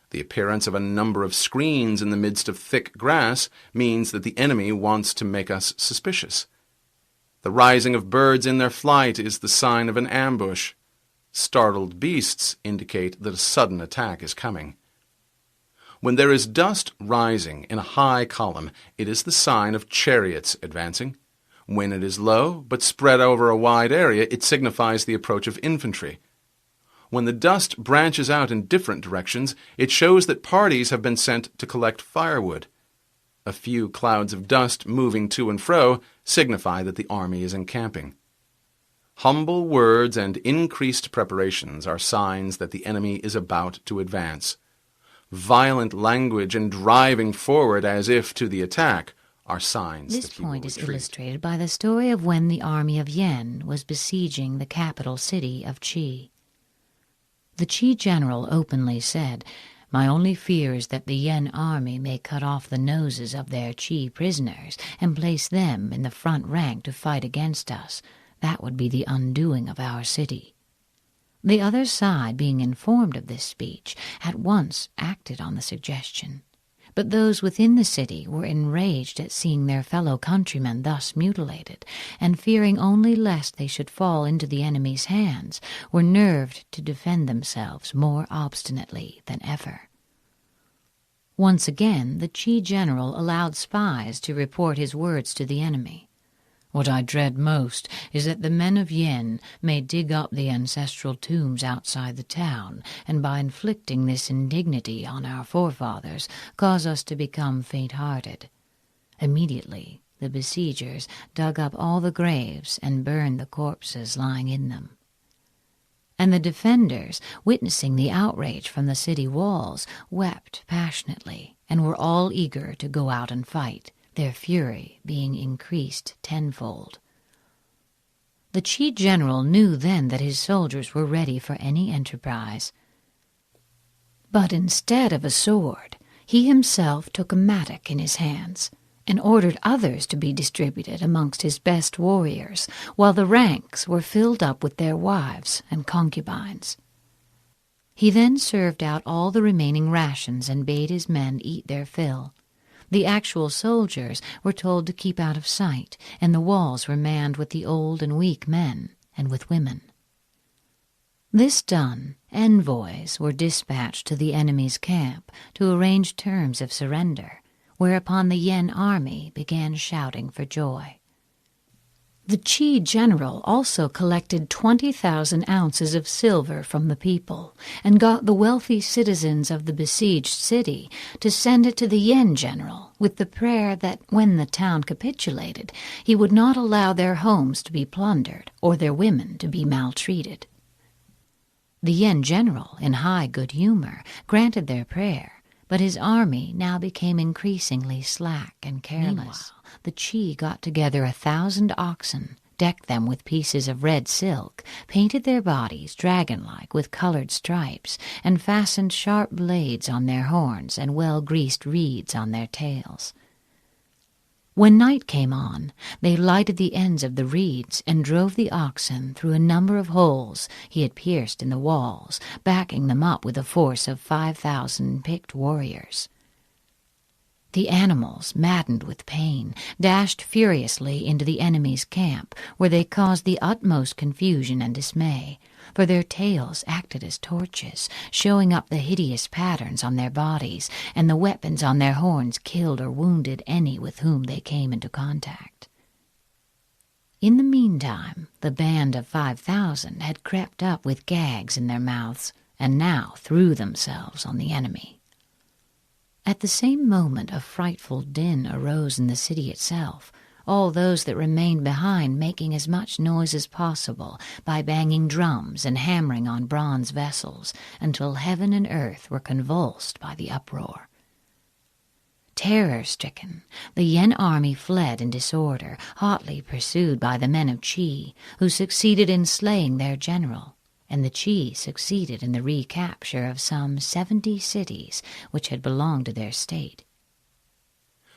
The appearance of a number of screens in the midst of thick grass means that the enemy wants to make us suspicious. The rising of birds in their flight is the sign of an ambush. Startled beasts indicate that a sudden attack is coming. When there is dust rising in a high column, it is the sign of chariots advancing. When it is low, but spread over a wide area, it signifies the approach of infantry. When the dust branches out in different directions, it shows that parties have been sent to collect firewood. A few clouds of dust moving to and fro signify that the army is encamping. Humble words and increased preparations are signs that the enemy is about to advance. Violent language and driving forward as if to the attack are signs that he will retreat. This point is illustrated by the story of when the army of Yen was besieging the capital city of Qi. The Qi general openly said, "My only fear is that the Yen army may cut off the noses of their Qi prisoners and place them in the front rank to fight against us. That would be the undoing of our city." The other side, being informed of this speech, at once acted on the suggestion. But those within the city were enraged at seeing their fellow countrymen thus mutilated, and fearing only lest they should fall into the enemy's hands, were nerved to defend themselves more obstinately than ever. Once again the Qi general allowed spies to report his words to the enemy. "What I dread most is that the men of Yen may dig up the ancestral tombs outside the town, and by inflicting this indignity on our forefathers, cause us to become faint-hearted." Immediately the besiegers dug up all the graves and burned the corpses lying in them. And the defenders, witnessing the outrage from the city walls, wept passionately, and were all eager to go out and fight, their fury being increased tenfold. The Qi general knew then that his soldiers were ready for any enterprise. But instead of a sword, he himself took a mattock in his hands, and ordered others to be distributed amongst his best warriors, while the ranks were filled up with their wives and concubines. He then served out all the remaining rations and bade his men eat their fill. The actual soldiers were told to keep out of sight, and the walls were manned with the old and weak men and with women. This done, envoys were dispatched to the enemy's camp to arrange terms of surrender, whereupon the Yen army began shouting for joy. The Qi general also collected 20,000 ounces of silver from the people, and got the wealthy citizens of the besieged city to send it to the Yen general, with the prayer that when the town capitulated, he would not allow their homes to be plundered or their women to be maltreated. The Yen general, in high good humor, granted their prayer, but his army now became increasingly slack and careless. Meanwhile, the Qi got together 1,000 oxen, decked them with pieces of red silk, painted their bodies dragon-like with colored stripes, and fastened sharp blades on their horns and well-greased reeds on their tails. When night came on, they lighted the ends of the reeds and drove the oxen through a number of holes he had pierced in the walls, backing them up with a force of 5,000 picked warriors. The animals, maddened with pain, dashed furiously into the enemy's camp, where they caused the utmost confusion and dismay, for their tails acted as torches, showing up the hideous patterns on their bodies, and the weapons on their horns killed or wounded any with whom they came into contact. In the meantime, the band of 5,000 had crept up with gags in their mouths, and now threw themselves on the enemy. At the same moment a frightful din arose in the city itself, all those that remained behind making as much noise as possible by banging drums and hammering on bronze vessels, until heaven and earth were convulsed by the uproar. Terror-stricken, the Yen army fled in disorder, hotly pursued by the men of Qi, who succeeded in slaying their general, and the Qi succeeded in the recapture of some 70 cities which had belonged to their state.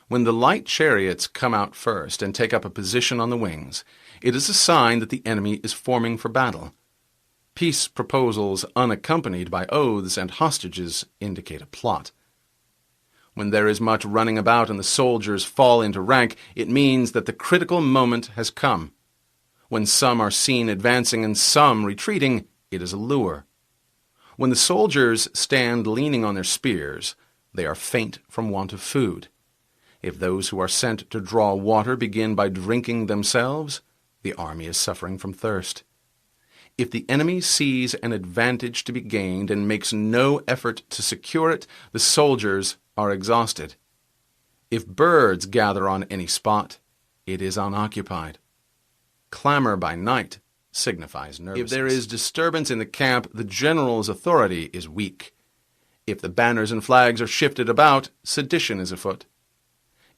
When the light chariots come out first and take up a position on the wings, it is a sign that the enemy is forming for battle. Peace proposals unaccompanied by oaths and hostages indicate a plot. When there is much running about and the soldiers fall into rank, it means that the critical moment has come. When some are seen advancing and some retreating, it is a lure. When the soldiers stand leaning on their spears, they are faint from want of food. If those who are sent to draw water begin by drinking themselves, the army is suffering from thirst. If the enemy sees an advantage to be gained and makes no effort to secure it, the soldiers are exhausted. If birds gather on any spot, it is unoccupied. Clamor by night signifies nervousness. If there is disturbance in the camp, the general's authority is weak. If the banners and flags are shifted about, sedition is afoot.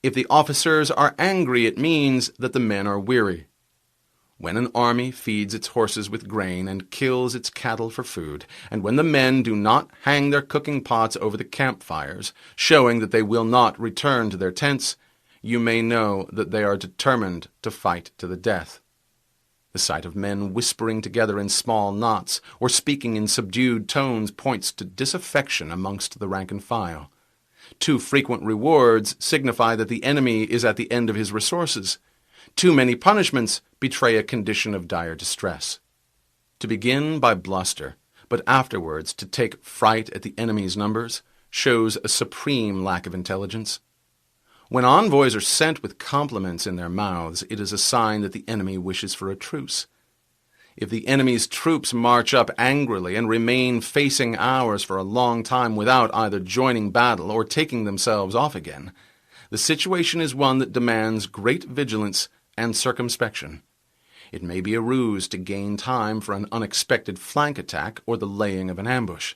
If the officers are angry, it means that the men are weary. When an army feeds its horses with grain and kills its cattle for food, and when the men do not hang their cooking pots over the campfires, showing that they will not return to their tents, you may know that they are determined to fight to the death. The sight of men whispering together in small knots or speaking in subdued tones points to disaffection amongst the rank and file. Too frequent rewards signify that the enemy is at the end of his resources. Too many punishments betray a condition of dire distress. To begin by bluster, but afterwards to take fright at the enemy's numbers, shows a supreme lack of intelligence. When envoys are sent with compliments in their mouths, it is a sign that the enemy wishes for a truce. If the enemy's troops march up angrily and remain facing ours for a long time without either joining battle or taking themselves off again, the situation is one that demands great vigilance and circumspection. It may be a ruse to gain time for an unexpected flank attack or the laying of an ambush.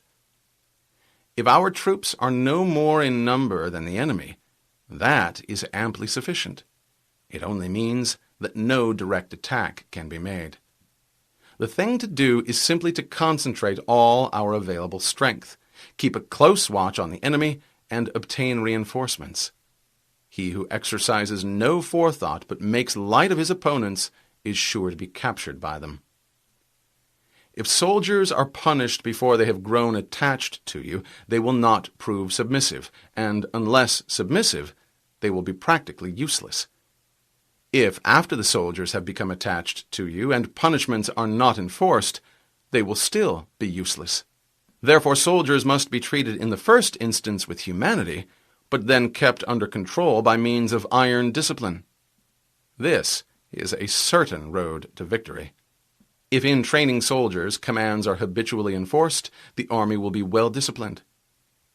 If our troops are no more in number than the enemy, that is amply sufficient. It only means that no direct attack can be made. The thing to do is simply to concentrate all our available strength, keep a close watch on the enemy, and obtain reinforcements. He who exercises no forethought but makes light of his opponents is sure to be captured by them. If soldiers are punished before they have grown attached to you, they will not prove submissive, and unless submissive, they will be practically useless. If, after the soldiers have become attached to you and punishments are not enforced, they will still be useless. Therefore, soldiers must be treated in the first instance with humanity, but then kept under control by means of iron discipline. This is a certain road to victory. If in training soldiers commands are habitually enforced, the army will be well disciplined.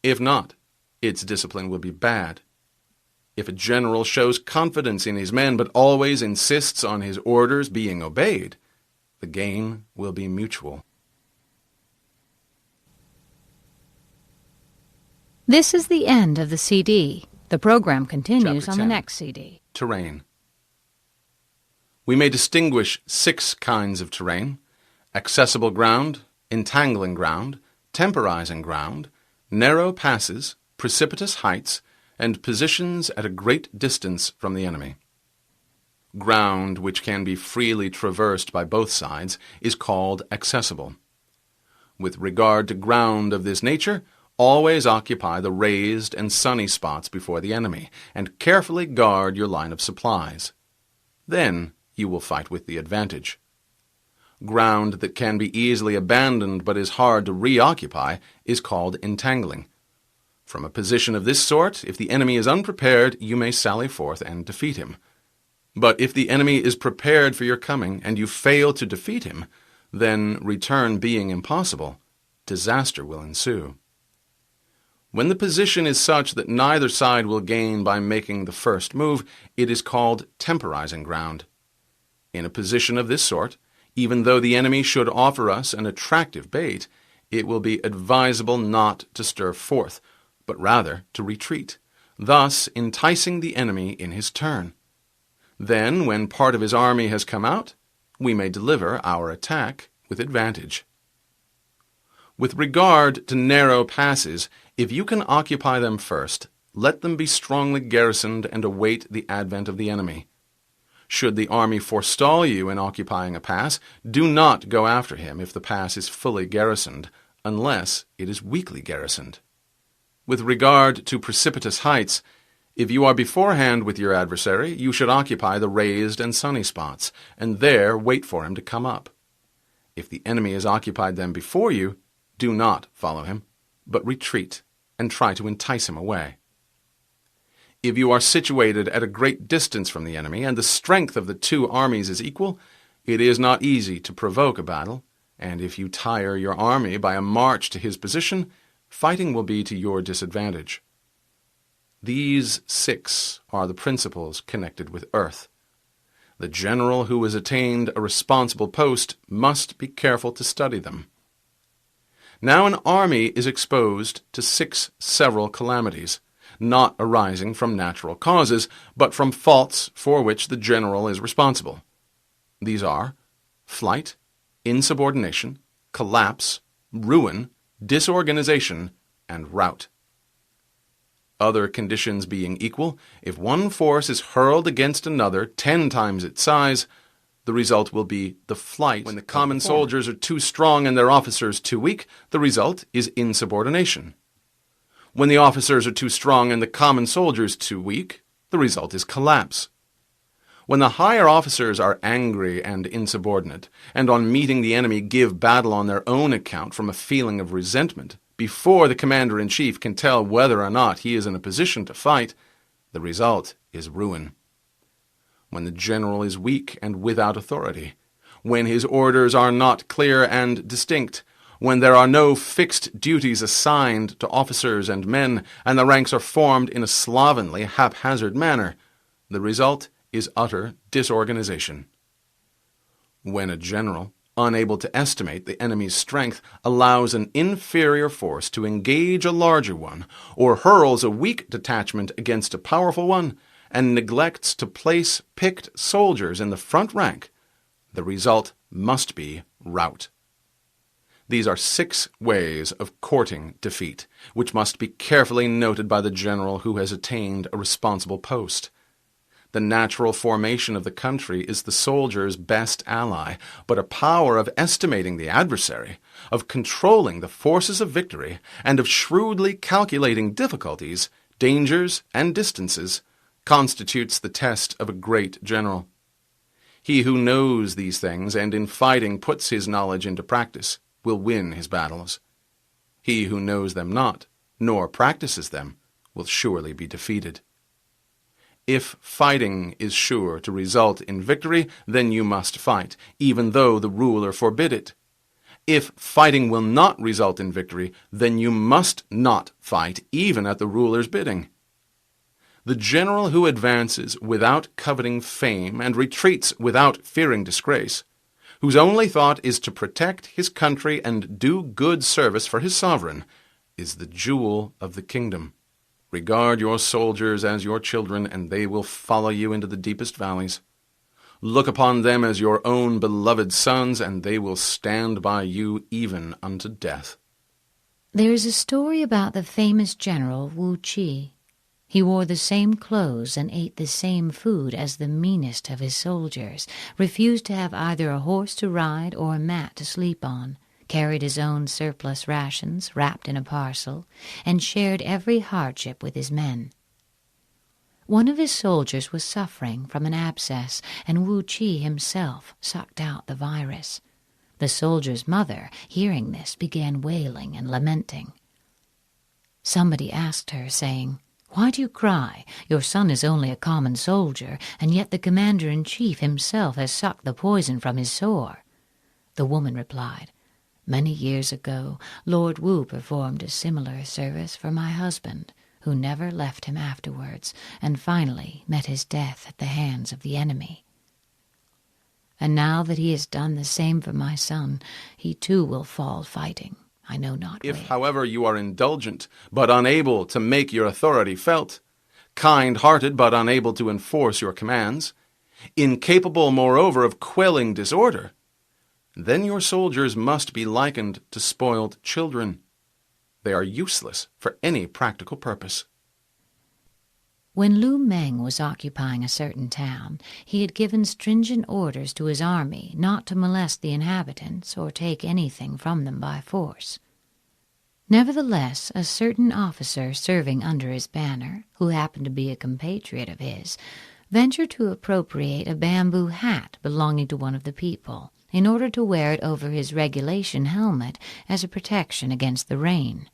If not, its discipline will be bad. If a general shows confidence in his men but always insists on his orders being obeyed, the gain will be mutual. This is the end of the CD. The program continues Chapter on the 10. next CD. Terrain. We may distinguish 6 kinds of terrain: accessible ground, entangling ground, temporizing ground, narrow passes, precipitous heights, and positions at a great distance from the enemy. Ground which can be freely traversed by both sides is called accessible. With regard to ground of this nature, always occupy the raised and sunny spots before the enemy, and carefully guard your line of supplies. Then you will fight with the advantage. Ground that can be easily abandoned but is hard to reoccupy is called entangling. From a position of this sort, if the enemy is unprepared, you may sally forth and defeat him. But if the enemy is prepared for your coming, and you fail to defeat him, then, return being impossible, disaster will ensue. When the position is such that neither side will gain by making the first move, it is called temporizing ground. In a position of this sort, even though the enemy should offer us an attractive bait, it will be advisable not to stir forth, but rather to retreat, thus enticing the enemy in his turn. Then, when part of his army has come out, we may deliver our attack with advantage. With regard to narrow passes, if you can occupy them first, let them be strongly garrisoned and await the advent of the enemy. Should the army forestall you in occupying a pass, do not go after him if the pass is fully garrisoned, unless it is weakly garrisoned. With regard to precipitous heights, if you are beforehand with your adversary, you should occupy the raised and sunny spots, and there wait for him to come up. If the enemy has occupied them before you, do not follow him, but retreat and try to entice him away. If you are situated at a great distance from the enemy, and the strength of the two armies is equal, it is not easy to provoke a battle, and if you tire your army by a march to his position, fighting will be to your disadvantage. These 6 are the principles connected with earth. The general who has attained a responsible post must be careful to study them. Now an army is exposed to 6 several calamities, not arising from natural causes, but from faults for which the general is responsible. These are flight, insubordination, collapse, ruin, disorganization, and rout. Other conditions being equal, if one force is hurled against another 10 times its size, the result will be the flight. When the common soldiers are too strong and their officers too weak, the result is insubordination. When the officers are too strong and the common soldiers too weak, the result is collapse. When the higher officers are angry and insubordinate, and on meeting the enemy give battle on their own account from a feeling of resentment, before the commander-in-chief can tell whether or not he is in a position to fight, the result is ruin. When the general is weak and without authority, when his orders are not clear and distinct, when there are no fixed duties assigned to officers and men, and the ranks are formed in a slovenly, haphazard manner, the result is utter disorganization. When a general, unable to estimate the enemy's strength, allows an inferior force to engage a larger one, or hurls a weak detachment against a powerful one, and neglects to place picked soldiers in the front rank, the result must be rout. These are 6 ways of courting defeat, which must be carefully noted by the general who has attained a responsible post. The natural formation of the country is the soldier's best ally, but a power of estimating the adversary, of controlling the forces of victory, and of shrewdly calculating difficulties, dangers, and distances, constitutes the test of a great general. He who knows these things and in fighting puts his knowledge into practice will win his battles. He who knows them not, nor practices them, will surely be defeated. If fighting is sure to result in victory, then you must fight, even though the ruler forbid it. If fighting will not result in victory, then you must not fight, even at the ruler's bidding. The general who advances without coveting fame and retreats without fearing disgrace, whose only thought is to protect his country and do good service for his sovereign, is the jewel of the kingdom. Regard your soldiers as your children, and they will follow you into the deepest valleys. Look upon them as your own beloved sons, and they will stand by you even unto death. There is a story about the famous general Wu Qi. He wore the same clothes and ate the same food as the meanest of his soldiers, refused to have either a horse to ride or a mat to sleep on, carried his own surplus rations wrapped in a parcel, and shared every hardship with his men. One of his soldiers was suffering from an abscess, and Wu Qi himself sucked out the virus. The soldier's mother, hearing this, began wailing and lamenting. Somebody asked her, saying, "Why do you cry? Your son is only a common soldier, and yet the commander-in-chief himself has sucked the poison from his sore." The woman replied, Many years ago, Lord Wu performed a similar service for my husband, who never left him afterwards, and finally met his death at the hands of the enemy. And now that he has done the same for my son, he too will fall fighting, I know not where. If, however, you are indulgent, but unable to make your authority felt, kind-hearted, but unable to enforce your commands, incapable, moreover, of quelling disorder, then your soldiers must be likened to spoiled children. They are useless for any practical purpose. When Lu Meng was occupying a certain town, he had given stringent orders to his army not to molest the inhabitants or take anything from them by force. Nevertheless, a certain officer serving under his banner, who happened to be a compatriot of his, ventured to appropriate a bamboo hat belonging to one of the people, in order to wear it over his regulation helmet as a protection against the rain.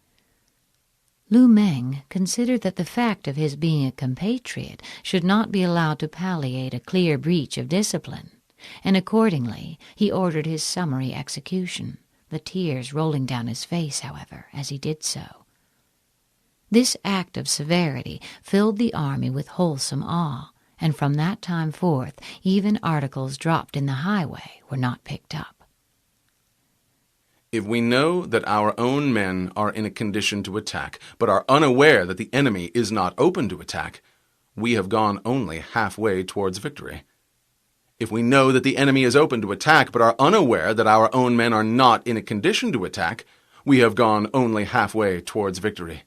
Lu Meng considered that the fact of his being a compatriot should not be allowed to palliate a clear breach of discipline, and accordingly he ordered his summary execution, the tears rolling down his face, however, as he did so. This act of severity filled the army with wholesome awe, and from that time forth even articles dropped in the highway were not picked up. If we know that our own men are in a condition to attack, but are unaware that the enemy is not open to attack, we have gone only halfway towards victory. If we know that the enemy is open to attack, but are unaware that our own men are not in a condition to attack, we have gone only halfway towards victory.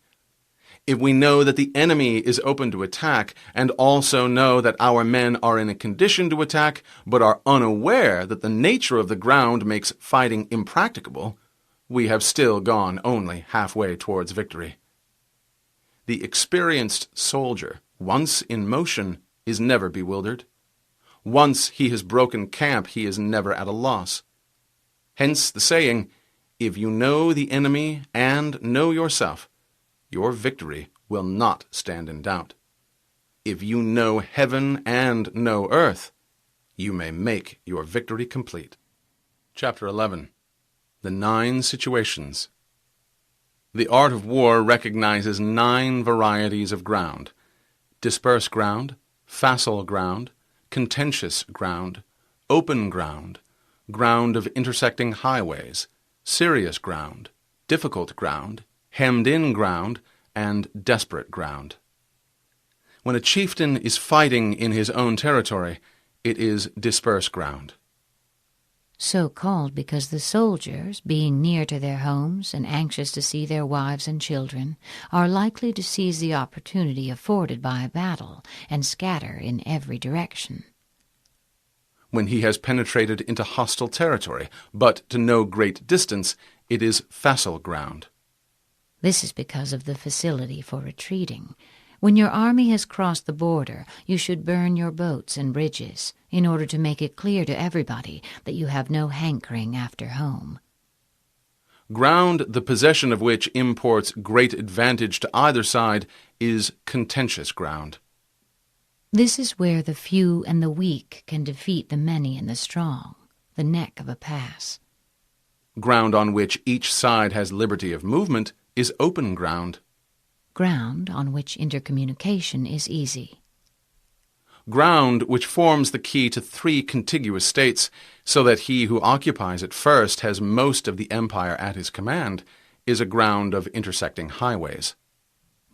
If we know that the enemy is open to attack, and also know that our men are in a condition to attack, but are unaware that the nature of the ground makes fighting impracticable, we have still gone only halfway towards victory. The experienced soldier, once in motion, is never bewildered. Once he has broken camp, he is never at a loss. Hence the saying, if you know the enemy and know yourself, your victory will not stand in doubt. If you know heaven and know earth, you may make your victory complete. Chapter 11. The 9 Situations. The art of war recognizes 9 varieties of ground: dispersed ground, facile ground, contentious ground, open ground, ground of intersecting highways, serious ground, difficult ground, hemmed-in ground, and desperate ground. When a chieftain is fighting in his own territory, it is dispersed ground. So called because the soldiers, being near to their homes and anxious to see their wives and children, are likely to seize the opportunity afforded by a battle and scatter in every direction. When he has penetrated into hostile territory, but to no great distance, it is facile ground. This is because of the facility for retreating. When your army has crossed the border, you should burn your boats and bridges, in order to make it clear to everybody that you have no hankering after home. Ground the possession of which imports great advantage to either side is contentious ground. This is where the few and the weak can defeat the many and the strong, the neck of a pass. Ground on which each side has liberty of movement is open ground. Ground on which intercommunication is easy. Ground which forms the key to 3 contiguous states, so that he who occupies it first has most of the empire at his command, is a ground of intersecting highways.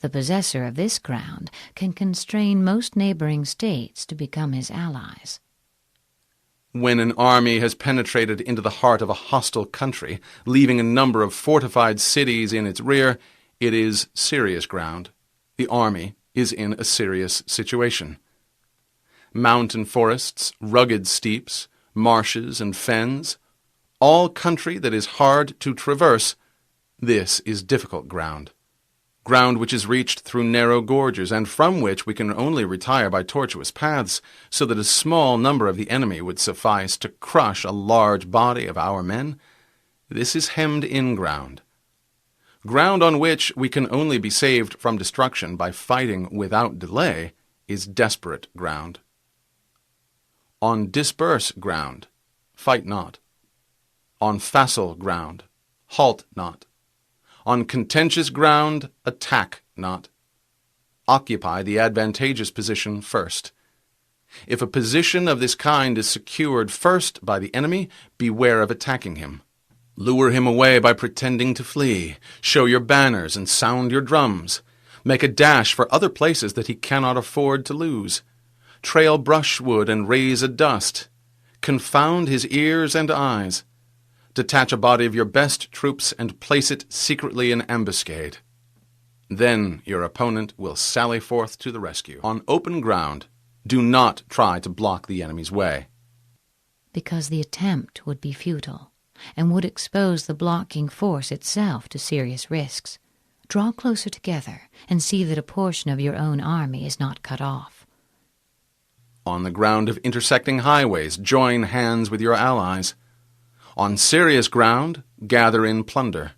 The possessor of this ground can constrain most neighboring states to become his allies. When an army has penetrated into the heart of a hostile country, leaving a number of fortified cities in its rear, it is serious ground. The army is in a serious situation. Mountain forests, rugged steeps, marshes and fens, all country that is hard to traverse, this is difficult ground. Ground which is reached through narrow gorges, and from which we can only retire by tortuous paths, so that a small number of the enemy would suffice to crush a large body of our men. This is hemmed-in ground. Ground on which we can only be saved from destruction by fighting without delay is desperate ground. On disperse ground, fight not. On facile ground, halt not. On contentious ground, attack not. Occupy the advantageous position first. If a position of this kind is secured first by the enemy, beware of attacking him. Lure him away by pretending to flee. Show your banners and sound your drums. Make a dash for other places that he cannot afford to lose. Trail brushwood and raise a dust. Confound his ears and eyes. Detach a body of your best troops and place it secretly in ambuscade. Then your opponent will sally forth to the rescue. On open ground, do not try to block the enemy's way. Because the attempt would be futile and would expose the blocking force itself to serious risks. Draw closer together and see that a portion of your own army is not cut off. On the ground of intersecting highways, join hands with your allies. On serious ground, gather in plunder.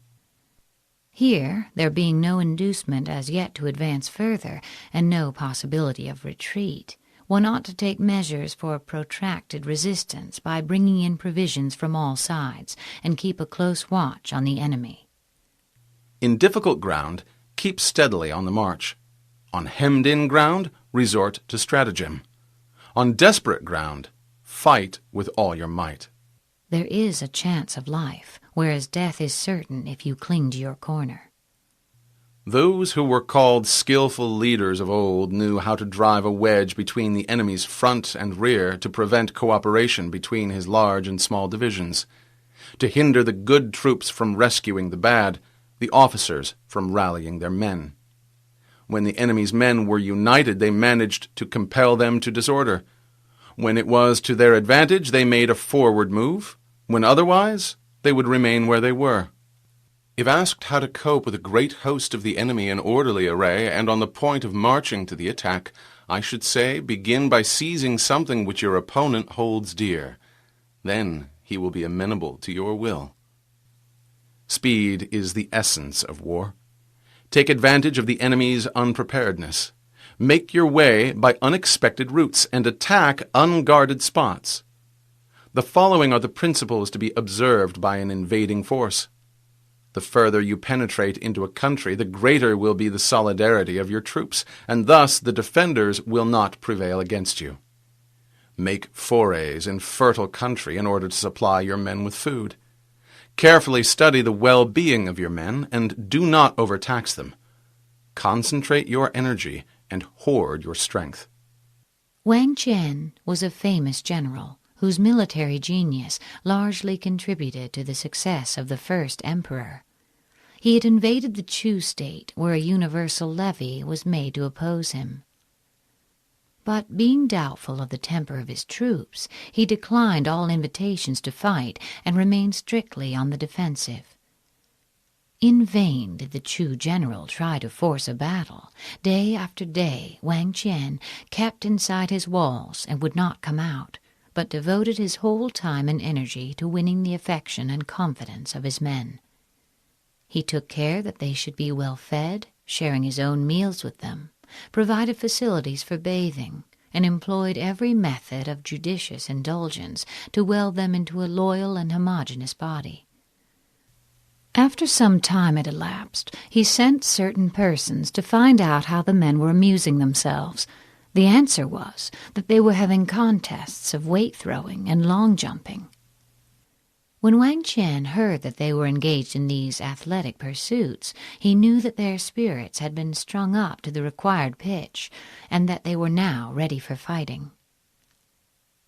Here, there being no inducement as yet to advance further, and no possibility of retreat, one ought to take measures for a protracted resistance by bringing in provisions from all sides, and keep a close watch on the enemy. In difficult ground, keep steadily on the march. On hemmed-in ground, resort to stratagem. On desperate ground, fight with all your might. There is a chance of life, whereas death is certain if you cling to your corner. Those who were called skillful leaders of old knew how to drive a wedge between the enemy's front and rear to prevent cooperation between his large and small divisions, to hinder the good troops from rescuing the bad, the officers from rallying their men. When the enemy's men were united, they managed to compel them to disorder. When it was to their advantage, they made a forward move. When otherwise, they would remain where they were. If asked how to cope with a great host of the enemy in orderly array and on the point of marching to the attack, I should say begin by seizing something which your opponent holds dear. Then he will be amenable to your will. Speed is the essence of war. Take advantage of the enemy's unpreparedness. Make your way by unexpected routes and attack unguarded spots. The following are the principles to be observed by an invading force. The further you penetrate into a country, the greater will be the solidarity of your troops, and thus the defenders will not prevail against you. Make forays in fertile country in order to supply your men with food. Carefully study the well-being of your men, and do not overtax them. Concentrate your energy and hoard your strength. Wang Qian was a famous general whose military genius largely contributed to the success of the first emperor. He had invaded the Chu state, where a universal levy was made to oppose him. But being doubtful of the temper of his troops, he declined all invitations to fight and remained strictly on the defensive. In vain did the Chu general try to force a battle. Day after day, Wang Qian kept inside his walls and would not come out, but devoted his whole time and energy to winning the affection and confidence of his men. He took care that they should be well fed, sharing his own meals with them, provided facilities for bathing, and employed every method of judicious indulgence to weld them into a loyal and homogeneous body. After some time had elapsed, he sent certain persons to find out how the men were amusing themselves. The answer was that they were having contests of weight-throwing and long-jumping. When Wang Qian heard that they were engaged in these athletic pursuits, he knew that their spirits had been strung up to the required pitch, and that they were now ready for fighting.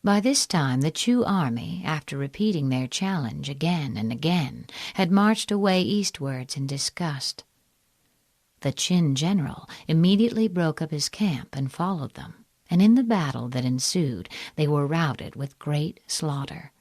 By this time the Chu army, after repeating their challenge again and again, had marched away eastwards in disgust. The Qin general immediately broke up his camp and followed them, and in the battle that ensued they were routed with great slaughter.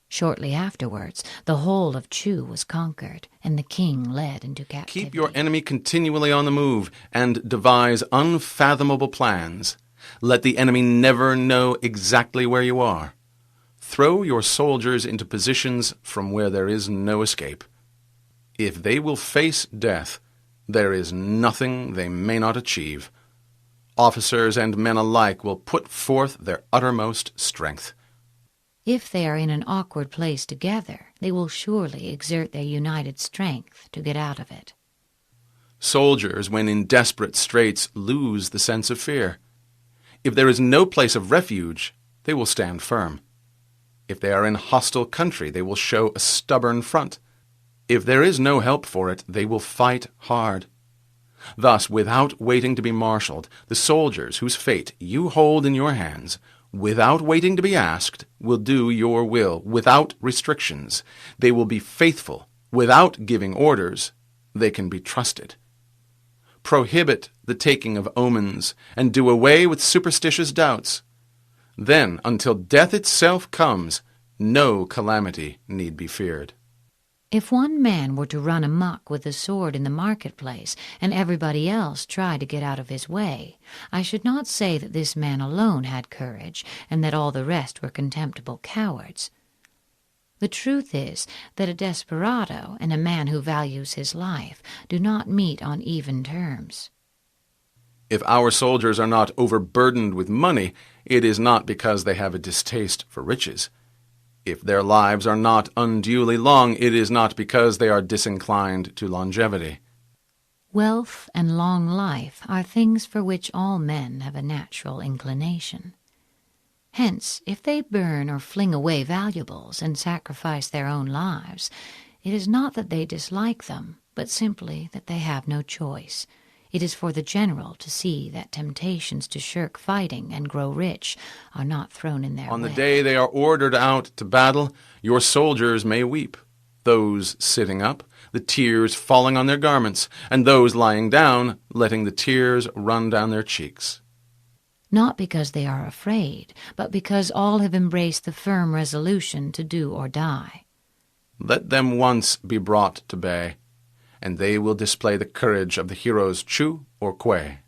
Shortly afterwards, the whole of Chu was conquered, and the king led into captivity. Keep your enemy continually on the move, and devise unfathomable plans. Let the enemy never know exactly where you are. Throw your soldiers into positions from where there is no escape. If they will face death, there is nothing they may not achieve. Officers and men alike will put forth their uttermost strength. If they are in an awkward place together, they will surely exert their united strength to get out of it. Soldiers, when in desperate straits, lose the sense of fear. If there is no place of refuge, they will stand firm. If they are in hostile country, they will show a stubborn front. If there is no help for it, they will fight hard. Thus, without waiting to be marshaled, the soldiers whose fate you hold in your hands, without waiting to be asked, will do your will, without restrictions. They will be faithful, without giving orders. They can be trusted. Prohibit the taking of omens, and do away with superstitious doubts. Then, until death itself comes, no calamity need be feared. If one man were to run amok with a sword in the marketplace, and everybody else try to get out of his way, I should not say that this man alone had courage, and that all the rest were contemptible cowards. The truth is that a desperado and a man who values his life do not meet on even terms. If our soldiers are not overburdened with money, it is not because they have a distaste for riches. If their lives are not unduly long, it is not because they are disinclined to longevity. Wealth and long life are things for which all men have a natural inclination. Hence, if they burn or fling away valuables and sacrifice their own lives, it is not that they dislike them, but simply that they have no choice. It is for the general to see that temptations to shirk fighting and grow rich are not thrown in their way. On the day they are ordered out to battle, your soldiers may weep, those sitting up, the tears falling on their garments, and those lying down, letting the tears run down their cheeks. Not because they are afraid, but because all have embraced the firm resolution to do or die. Let them once be brought to bay, and they will display the courage of the heroes Chu or Kuei.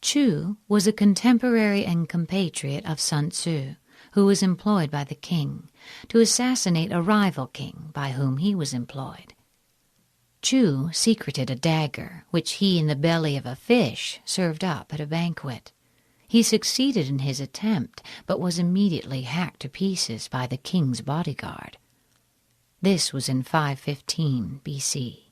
Chu was a contemporary and compatriot of Sun Tzu, who was employed by the king to assassinate a rival king by whom he was employed. Chu secreted a dagger, which he in the belly of a fish served up at a banquet. He succeeded in his attempt, but was immediately hacked to pieces by the king's bodyguard. This was in 515 B.C.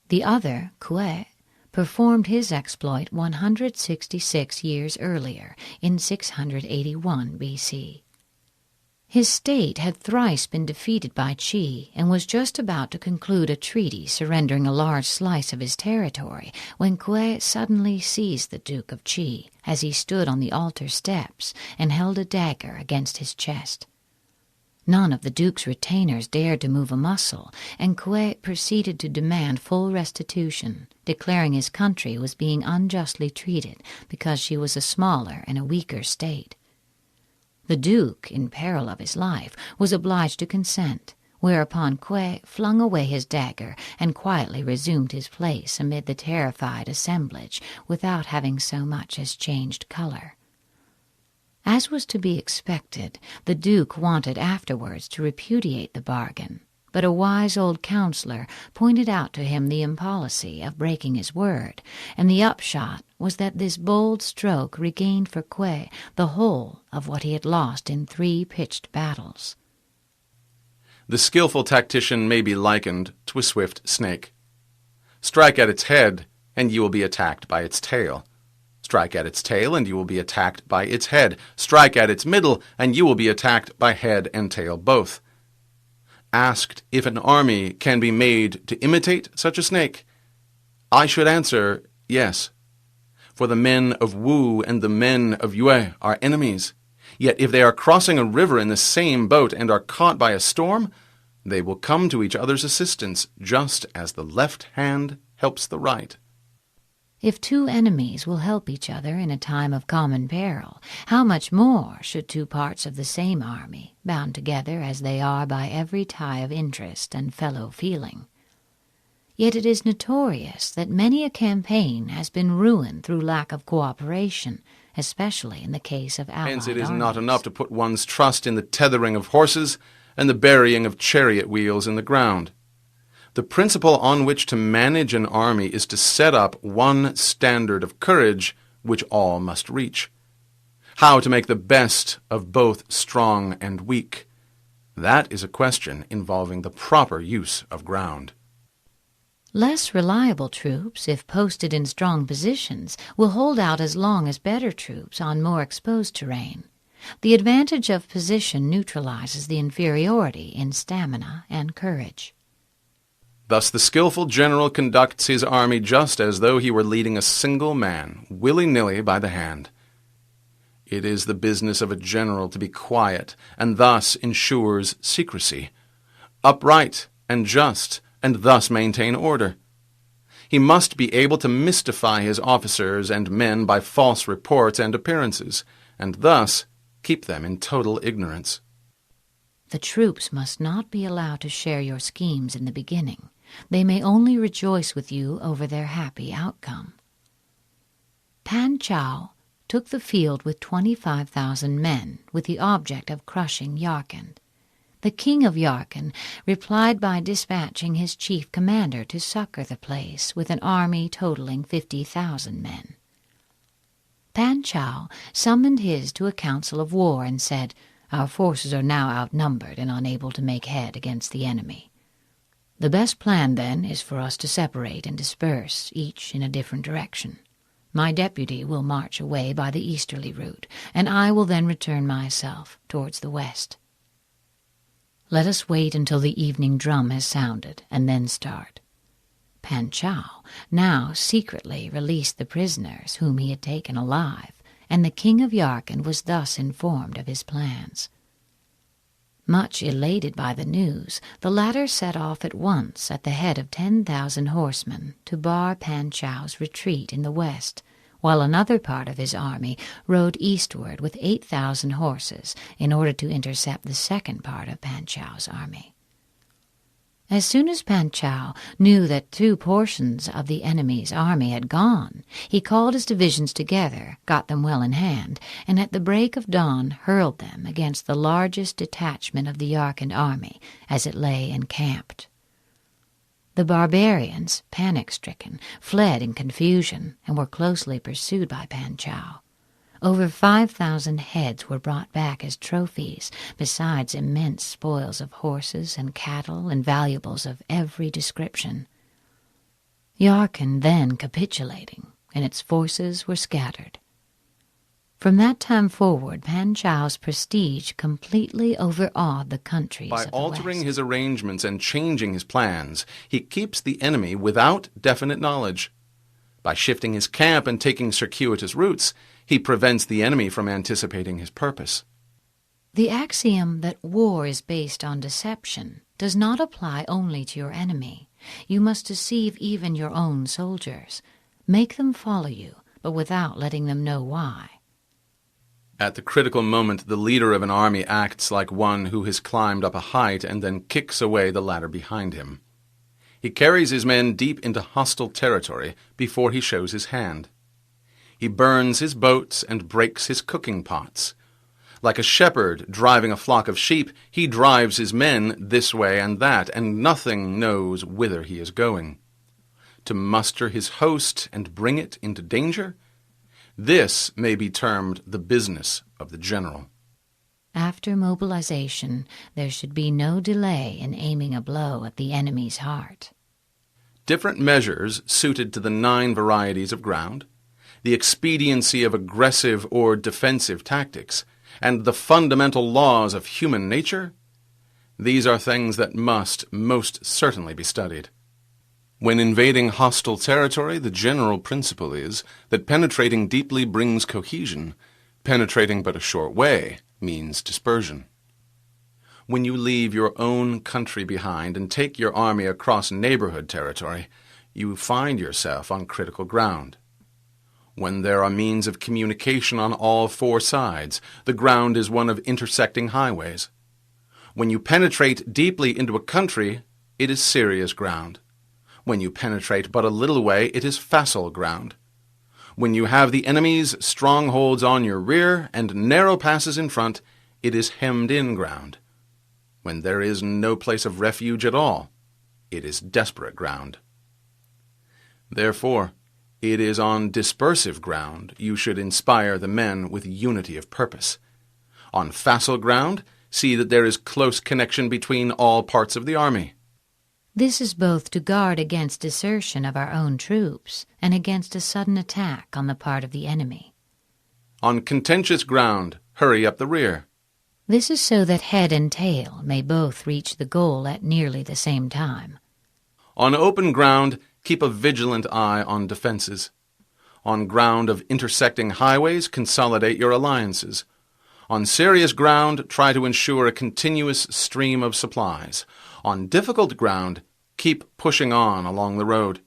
The other, Kuei, performed his exploit 166 years earlier, in 681 B.C. His state had thrice been defeated by Qi, and was just about to conclude a treaty surrendering a large slice of his territory, when Kuei suddenly seized the Duke of Qi as he stood on the altar steps and held a dagger against his chest. None of the Duke's retainers dared to move a muscle, and Kuei proceeded to demand full restitution, declaring his country was being unjustly treated because she was a smaller and a weaker state. The Duke, in peril of his life, was obliged to consent, whereupon Kuei flung away his dagger and quietly resumed his place amid the terrified assemblage without having so much as changed color. As was to be expected, the Duke wanted afterwards to repudiate the bargain, but a wise old counselor pointed out to him the impolicy of breaking his word, and the upshot was that this bold stroke regained for Kuei the whole of what he had lost in 3 pitched battles. The skillful tactician may be likened to a swift snake. Strike at its head, and you will be attacked by its tail. Strike at its tail, and you will be attacked by its head. Strike at its middle, and you will be attacked by head and tail both. Asked if an army can be made to imitate such a snake, I should answer yes. For the men of Wu and the men of Yue are enemies. Yet if they are crossing a river in the same boat and are caught by a storm, they will come to each other's assistance, just as the left hand helps the right. If 2 enemies will help each other in a time of common peril, how much more should 2 parts of the same army, bound together as they are by every tie of interest and fellow feeling? Yet it is notorious that many a campaign has been ruined through lack of cooperation, especially in the case of allied Hence it is armies. not enough to put one's trust in the tethering of horses and the burying of chariot wheels in the ground. The principle on which to manage an army is to set up one standard of courage which all must reach. How to make the best of both strong and weak. That is a question involving the proper use of ground. Less reliable troops, if posted in strong positions, will hold out as long as better troops on more exposed terrain. The advantage of position neutralizes the inferiority in stamina and courage. Thus the skillful general conducts his army just as though he were leading a single man, willy-nilly by the hand. It is the business of a general to be quiet, and thus ensures secrecy, upright and just, and thus maintain order. He must be able to mystify his officers and men by false reports and appearances, and thus keep them in total ignorance. The troops must not be allowed to share your schemes in the beginning. They may only rejoice with you over their happy outcome. Pan Chao took the field with 25,000 men with the object of crushing Yarkand. The king of Yarkand replied by dispatching his chief commander to succor the place with an army totaling 50,000 men. Pan Chao summoned his to a council of war and said, "Our forces are now outnumbered and unable to make head against the enemy. The best plan, then, is for us to separate and disperse, each in a different direction. My deputy will march away by the easterly route, and I will then return myself towards the west. Let us wait until the evening drum has sounded, and then start." Pan Chao now secretly released the prisoners whom he had taken alive, and the king of Yarkand was thus informed of his plans. Much elated by the news, the latter set off at once at the head of 10,000 horsemen to bar Pan Chao's retreat in the west, while another part of his army rode eastward with 8,000 horses in order to intercept the second part of Pan Chao's army. As soon as Pan Chao knew that 2 portions of the enemy's army had gone, he called his divisions together, got them well in hand, and at the break of dawn hurled them against the largest detachment of the Yarkand army as it lay encamped. The barbarians, panic-stricken, fled in confusion and were closely pursued by Pan Chao. Over 5,000 heads were brought back as trophies, besides immense spoils of horses and cattle and valuables of every description. Yarkand then capitulating, and its forces were scattered. From that time forward, Pan Chao's prestige completely overawed the countries By of the altering West. his arrangements and changing his plans, he keeps the enemy without definite knowledge. By shifting his camp and taking circuitous routes, he prevents the enemy from anticipating his purpose. The axiom that war is based on deception does not apply only to your enemy. You must deceive even your own soldiers. Make them follow you, but without letting them know why. At the critical moment, the leader of an army acts like one who has climbed up a height and then kicks away the ladder behind him. He carries his men deep into hostile territory before he shows his hand. He burns his boats and breaks his cooking pots. Like a shepherd driving a flock of sheep, he drives his men this way and that, and nothing knows whither he is going. To muster his host and bring it into danger? This may be termed the business of the general. After mobilization, there should be no delay in aiming a blow at the enemy's heart. Different measures suited to the 9 varieties of ground, the expediency of aggressive or defensive tactics, and the fundamental laws of human nature, these are things that must most certainly be studied. When invading hostile territory, the general principle is that penetrating deeply brings cohesion, penetrating but a short way means dispersion. When you leave your own country behind and take your army across neighborhood territory, you find yourself on critical ground. When there are means of communication on all 4 sides, the ground is one of intersecting highways. When you penetrate deeply into a country, it is serious ground. When you penetrate but a little way, it is facile ground. When you have the enemy's strongholds on your rear and narrow passes in front, it is hemmed-in ground. When there is no place of refuge at all, it is desperate ground. Therefore, It is on dispersive ground you should inspire the men with unity of purpose. On facile ground, see that there is close connection between all parts of the army. This is both to guard against desertion of our own troops and against a sudden attack on the part of the enemy. On contentious ground, hurry up the rear. This is so that head and tail may both reach the goal at nearly the same time. On open ground, keep a vigilant eye on defenses. On ground of intersecting highways, consolidate your alliances. On serious ground, try to ensure a continuous stream of supplies. On difficult ground, keep pushing on along the road.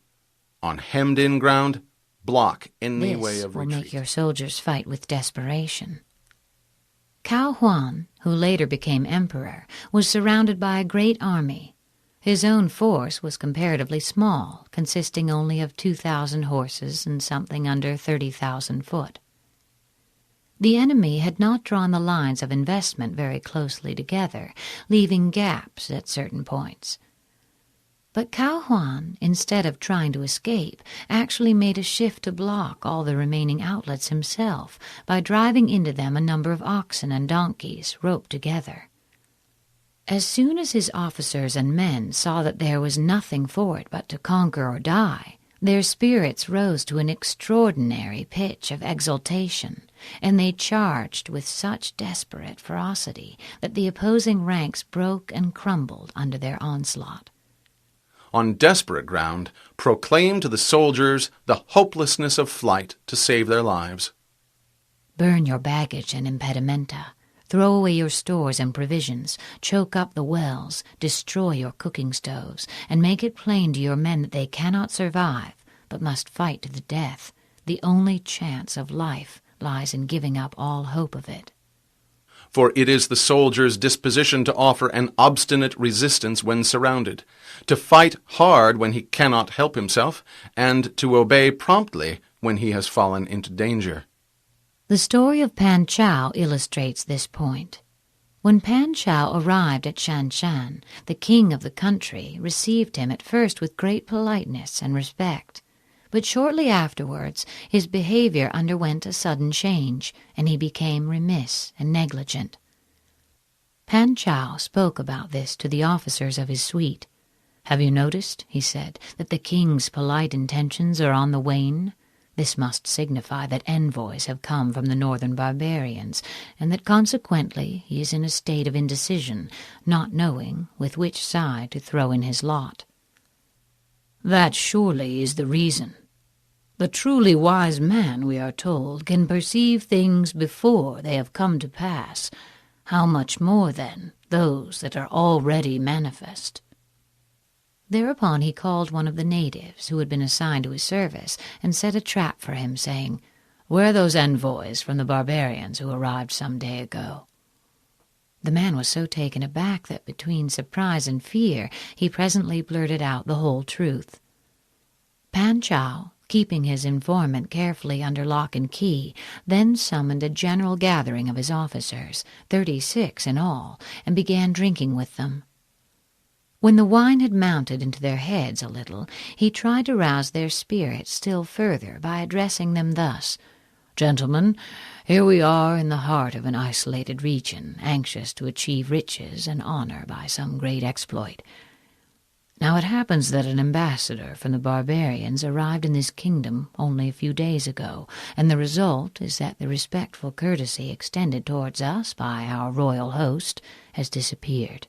On hemmed-in ground, block any way of retreat. This will make your soldiers fight with desperation. Cao Huan, who later became emperor, was surrounded by a great army. His own force was comparatively small, consisting only of 2,000 horses and something under 30,000 foot. The enemy had not drawn the lines of investment very closely together, leaving gaps at certain points. But Cao Huan, instead of trying to escape, actually made a shift to block all the remaining outlets himself by driving into them a number of oxen and donkeys roped together. As soon as his officers and men saw that there was nothing for it but to conquer or die, their spirits rose to an extraordinary pitch of exultation, and they charged with such desperate ferocity that the opposing ranks broke and crumbled under their onslaught. On desperate ground, proclaim to the soldiers the hopelessness of flight to save their lives. Burn your baggage and impedimenta. Throw away your stores and provisions, choke up the wells, destroy your cooking stoves, and make it plain to your men that they cannot survive, but must fight to the death. The only chance of life lies in giving up all hope of it. For it is the soldier's disposition to offer an obstinate resistance when surrounded, to fight hard when he cannot help himself, and to obey promptly when he has fallen into danger. The story of Pan Chao illustrates this point. When Pan Chao arrived at Shanshan, the king of the country received him at first with great politeness and respect. But shortly afterwards his behavior underwent a sudden change, and he became remiss and negligent. Pan Chao spoke about this to the officers of his suite. "Have you noticed," he said, "that the king's polite intentions are on the wane? This must signify that envoys have come from the northern barbarians, and that consequently he is in a state of indecision, not knowing with which side to throw in his lot." "That surely is the reason. The truly wise man, we are told, can perceive things before they have come to pass. How much more, then, those that are already manifest?" Thereupon he called one of the natives who had been assigned to his service and set a trap for him, saying, "Where are those envoys from the barbarians who arrived some day ago?" The man was so taken aback that between surprise and fear he presently blurted out the whole truth. Pan Chao, keeping his informant carefully under lock and key, then summoned a general gathering of his officers, 36 in all, and began drinking with them. When the wine had mounted into their heads a little, he tried to rouse their spirits still further by addressing them thus: "Gentlemen, here we are in the heart of an isolated region, anxious to achieve riches and honor by some great exploit. Now it happens that an ambassador from the barbarians arrived in this kingdom only a few days ago, and the result is that the respectful courtesy extended towards us by our royal host has disappeared.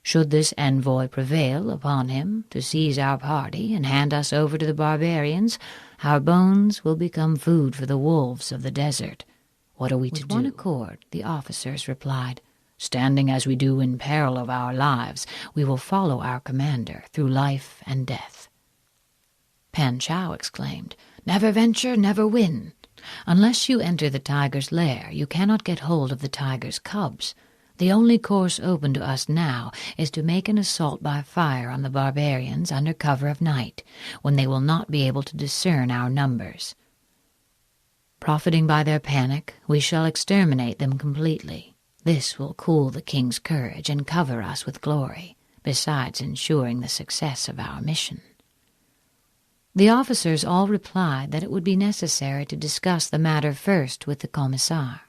Should this envoy prevail upon him to seize our party and hand us over to the barbarians, our bones will become food for the wolves of the desert. What are we to do?" With one accord, the officers replied, "Standing as we do in peril of our lives, we will follow our commander through life and death." Pan Chao exclaimed, "Never venture, never win. Unless you enter the tiger's lair, you cannot get hold of the tiger's cubs. The only course open to us now is to make an assault by fire on the barbarians under cover of night, when they will not be able to discern our numbers. Profiting by their panic, we shall exterminate them completely. This will cool the king's courage and cover us with glory, besides ensuring the success of our mission." The officers all replied that it would be necessary to discuss the matter first with the commissar.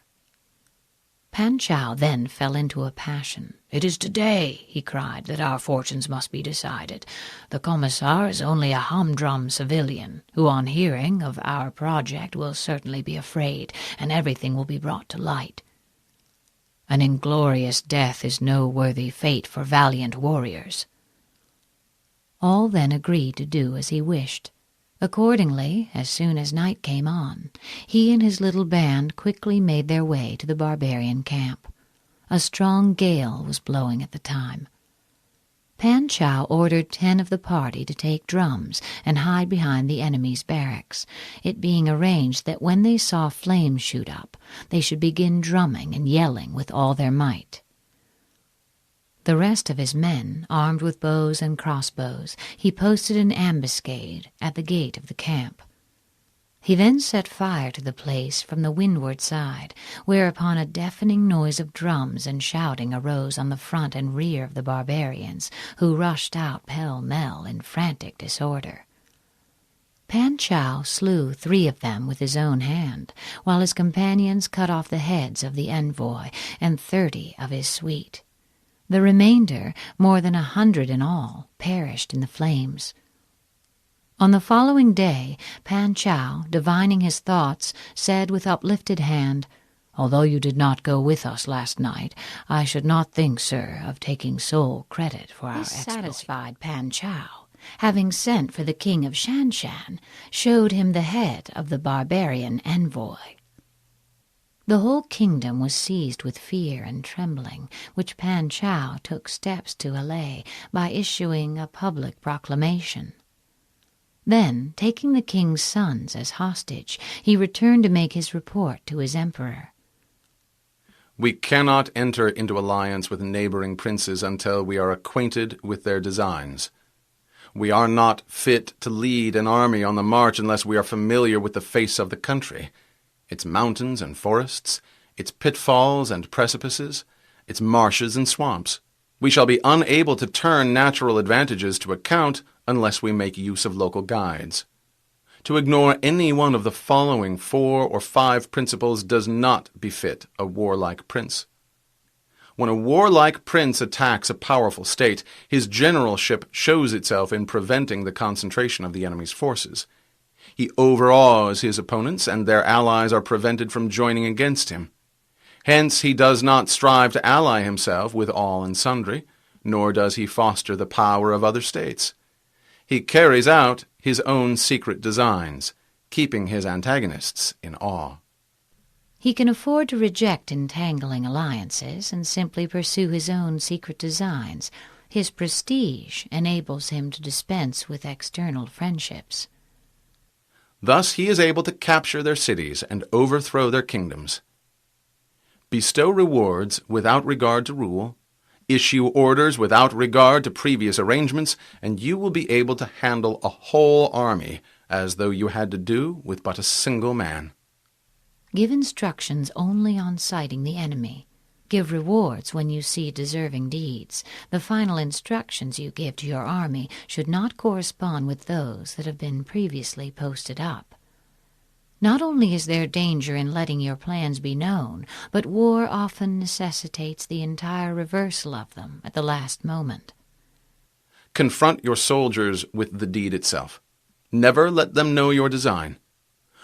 Pan Chao then fell into a passion. "It is today," he cried, "that our fortunes must be decided. The commissar is only a humdrum civilian, who on hearing of our project will certainly be afraid, and everything will be brought to light. An inglorious death is no worthy fate for valiant warriors." All then agreed to do as he wished. Accordingly, as soon as night came on, he and his little band quickly made their way to the barbarian camp. A strong gale was blowing at the time. Pan Chao ordered 10 of the party to take drums and hide behind the enemy's barracks, it being arranged that when they saw flames shoot up, they should begin drumming and yelling with all their might. The rest of his men, armed with bows and crossbows, he posted an ambuscade at the gate of the camp. He then set fire to the place from the windward side, whereupon a deafening noise of drums and shouting arose on the front and rear of the barbarians, who rushed out pell-mell in frantic disorder. Pan Chao slew 3 of them with his own hand, while his companions cut off the heads of the envoy and 30 of his suite. The remainder, more than 100 in all, perished in the flames. On the following day, Pan Chao, divining his thoughts, said with uplifted hand, "Although you did not go with us last night, I should not think, sir, of taking sole credit for our exploit." This satisfied Pan Chao, having sent for the king of Shanshan, showed him the head of the barbarian envoy. The whole kingdom was seized with fear and trembling, which Pan Chao took steps to allay by issuing a public proclamation. Then, taking the king's sons as hostage, he returned to make his report to his emperor. "We cannot enter into alliance with neighboring princes until we are acquainted with their designs. We are not fit to lead an army on the march unless we are familiar with the face of the country, its mountains and forests, its pitfalls and precipices, its marshes and swamps. We shall be unable to turn natural advantages to account unless we make use of local guides. To ignore any one of the following 4 or 5 principles does not befit a warlike prince. When a warlike prince attacks a powerful state, his generalship shows itself in preventing the concentration of the enemy's forces. He overawes his opponents, and their allies are prevented from joining against him. Hence he does not strive to ally himself with all and sundry, nor does he foster the power of other states. He carries out his own secret designs, keeping his antagonists in awe. He can afford to reject entangling alliances and simply pursue his own secret designs. His prestige enables him to dispense with external friendships. Thus he is able to capture their cities and overthrow their kingdoms. Bestow rewards without regard to rule, issue orders without regard to previous arrangements, and you will be able to handle a whole army as though you had to do with but a single man. Give instructions only on sighting the enemy. Give rewards when you see deserving deeds. The final instructions you give to your army should not correspond with those that have been previously posted up. Not only is there danger in letting your plans be known, but war often necessitates the entire reversal of them at the last moment. Confront your soldiers with the deed itself. Never let them know your design.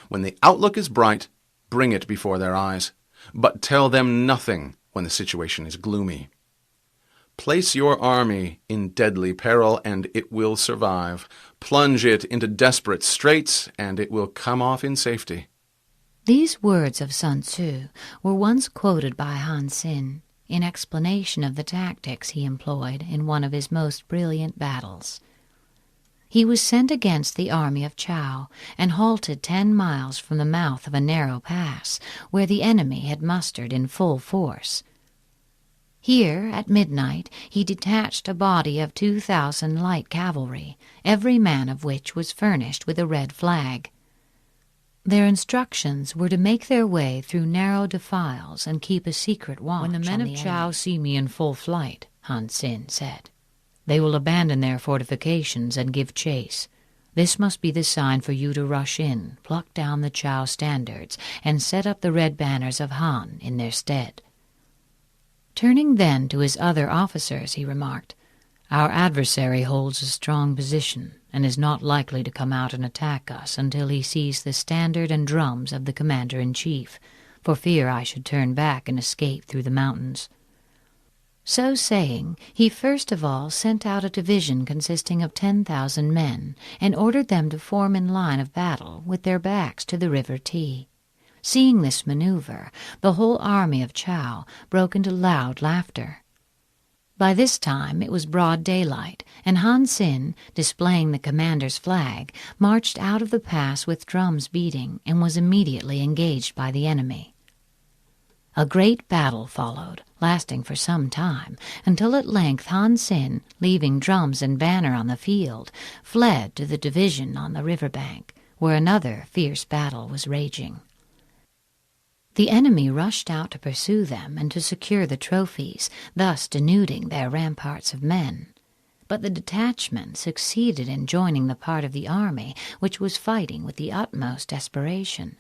When the outlook is bright, bring it before their eyes, but tell them nothing when the situation is gloomy. Place your army in deadly peril, and it will survive. Plunge it into desperate straits, and it will come off in safety. These words of Sun Tzu were once quoted by Han Xin in explanation of the tactics he employed in one of his most brilliant battles. He was sent against the army of Chao and halted 10 miles from the mouth of a narrow pass where the enemy had mustered in full force. Here, at midnight, he detached a body of 2,000 light cavalry, every man of which was furnished with a red flag. Their instructions were to make their way through narrow defiles and keep a secret watch. "When the men of Chao see me in full flight," Han Xin said, "they will abandon their fortifications and give chase. This must be the sign for you to rush in, pluck down the Chow standards, and set up the red banners of Han in their stead." Turning then to his other officers, he remarked, "Our adversary holds a strong position, and is not likely to come out and attack us until he sees the standard and drums of the commander-in-chief, for fear I should turn back and escape through the mountains." So saying, he first of all sent out a division consisting of 10,000 men, and ordered them to form in line of battle with their backs to the river Ti. Seeing this maneuver, the whole army of Chow broke into loud laughter. By this time it was broad daylight, and Han Xin, displaying the commander's flag, marched out of the pass with drums beating and was immediately engaged by the enemy. A great battle followed, lasting for some time, until at length Han Xin, leaving drums and banner on the field, fled to the division on the river bank, where another fierce battle was raging. The enemy rushed out to pursue them and to secure the trophies, thus denuding their ramparts of men. But the detachment succeeded in joining the part of the army which was fighting with the utmost desperation.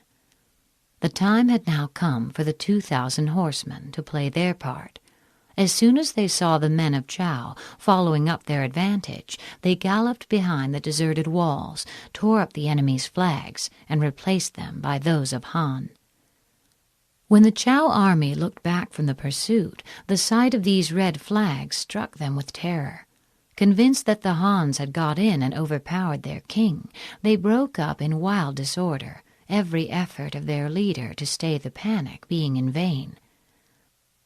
The time had now come for the 2,000 horsemen to play their part. As soon as they saw the men of Chow following up their advantage, they galloped behind the deserted walls, tore up the enemy's flags, and replaced them by those of Han. When the Chow army looked back from the pursuit, the sight of these red flags struck them with terror. Convinced that the Hans had got in and overpowered their king, they broke up in wild disorder, every effort of their leader to stay the panic being in vain.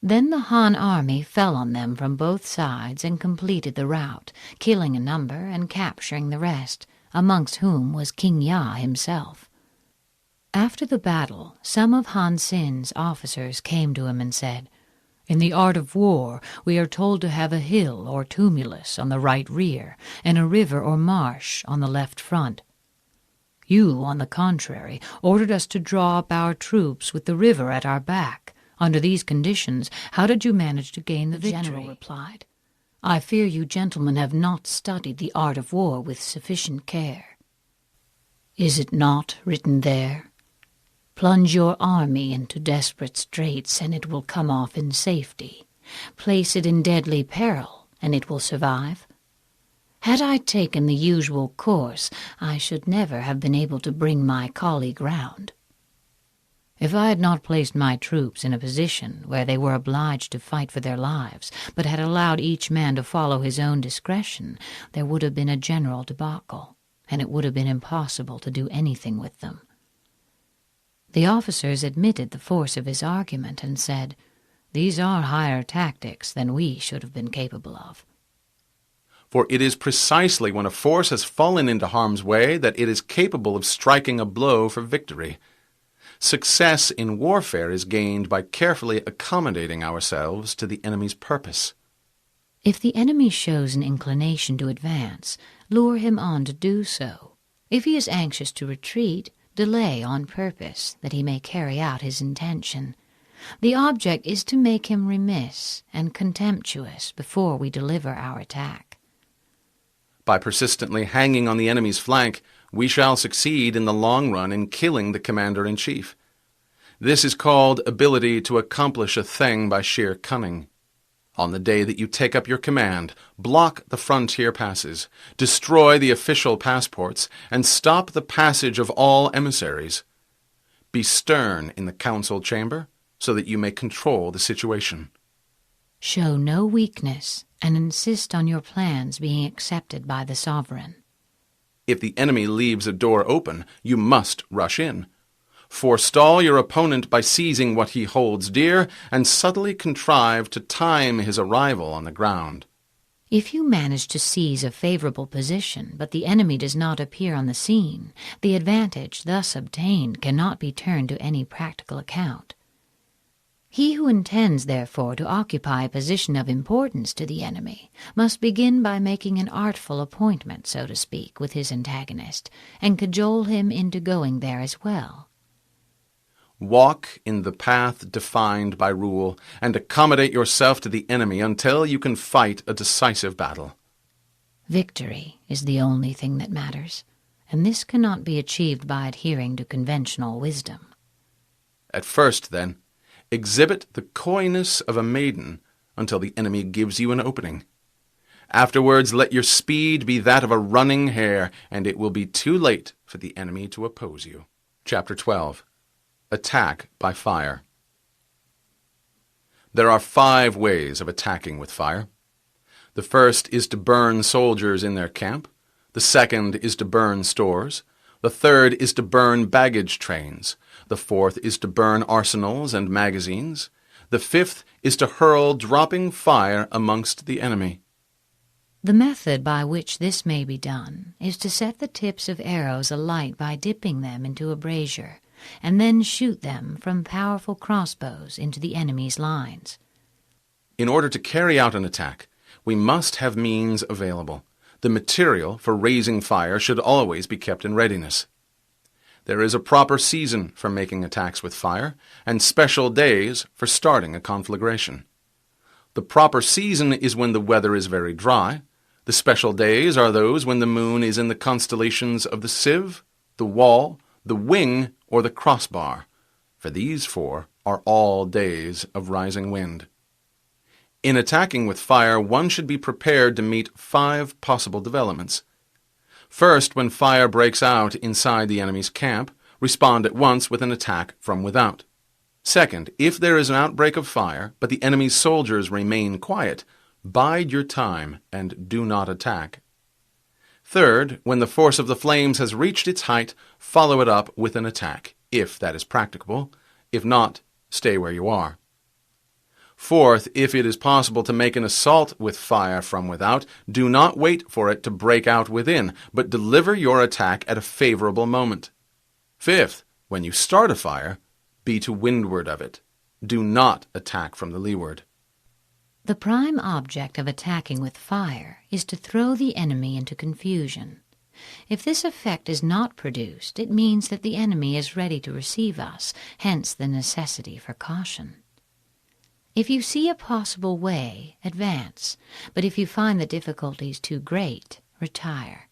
Then the Han army fell on them from both sides and completed the rout, killing a number and capturing the rest, amongst whom was King Ya himself. After the battle, some of Han Xin's officers came to him and said, "In the art of war, we are told to have a hill or tumulus on the right rear, and a river or marsh on the left front. You, on the contrary, ordered us to draw up our troops with the river at our back. Under these conditions, how did you manage to gain the victory?" The general replied, "I fear you gentlemen have not studied the art of war with sufficient care. Is it not written there? Plunge your army into desperate straits, and it will come off in safety. Place it in deadly peril, and it will survive. Had I taken the usual course, I should never have been able to bring my colleague round. If I had not placed my troops in a position where they were obliged to fight for their lives, but had allowed each man to follow his own discretion, there would have been a general debacle, and it would have been impossible to do anything with them." The officers admitted the force of his argument and said, "These are higher tactics than we should have been capable of." For it is precisely when a force has fallen into harm's way that it is capable of striking a blow for victory. Success in warfare is gained by carefully accommodating ourselves to the enemy's purpose. If the enemy shows an inclination to advance, lure him on to do so. If he is anxious to retreat, delay on purpose, that he may carry out his intention. The object is to make him remiss and contemptuous before we deliver our attack. By persistently hanging on the enemy's flank, we shall succeed in the long run in killing the commander-in-chief. This is called ability to accomplish a thing by sheer cunning. On the day that you take up your command, block the frontier passes, destroy the official passports, and stop the passage of all emissaries. Be stern in the council chamber so that you may control the situation. Show no weakness, and insist on your plans being accepted by the sovereign. If the enemy leaves a door open, you must rush in. Forestall your opponent by seizing what he holds dear, and subtly contrive to time his arrival on the ground. If you manage to seize a favorable position, but the enemy does not appear on the scene, the advantage thus obtained cannot be turned to any practical account. He who intends, therefore, to occupy a position of importance to the enemy must begin by making an artful appointment, so to speak, with his antagonist, and cajole him into going there as well. Walk in the path defined by rule, and accommodate yourself to the enemy until you can fight a decisive battle. Victory is the only thing that matters, and this cannot be achieved by adhering to conventional wisdom. At first, then, exhibit the coyness of a maiden until the enemy gives you an opening. Afterwards, let your speed be that of a running hare, and it will be too late for the enemy to oppose you. Chapter 12. Attack by Fire. There are 5 ways of attacking with fire. The first is to burn soldiers in their camp. The second is to burn stores. The third is to burn baggage trains. The fourth is to burn arsenals and magazines. The fifth is to hurl dropping fire amongst the enemy. The method by which this may be done is to set the tips of arrows alight by dipping them into a brazier, and then shoot them from powerful crossbows into the enemy's lines. In order to carry out an attack, we must have means available. The material for raising fire should always be kept in readiness. There is a proper season for making attacks with fire, and special days for starting a conflagration. The proper season is when the weather is very dry. The special days are those when the moon is in the constellations of the sieve, the wall, the wing, or the crossbar, for these 4 are all days of rising wind. In attacking with fire, one should be prepared to meet 5 possible developments. First, when fire breaks out inside the enemy's camp, respond at once with an attack from without. Second, if there is an outbreak of fire, but the enemy's soldiers remain quiet, bide your time and do not attack. Third, when the force of the flames has reached its height, follow it up with an attack, if that is practicable. If not, stay where you are. Fourth, if it is possible to make an assault with fire from without, do not wait for it to break out within, but deliver your attack at a favorable moment. Fifth, when you start a fire, be to windward of it. Do not attack from the leeward. The prime object of attacking with fire is to throw the enemy into confusion. If this effect is not produced, it means that the enemy is ready to receive us, hence the necessity for caution. If you see a possible way, advance, but if you find the difficulties too great, retire.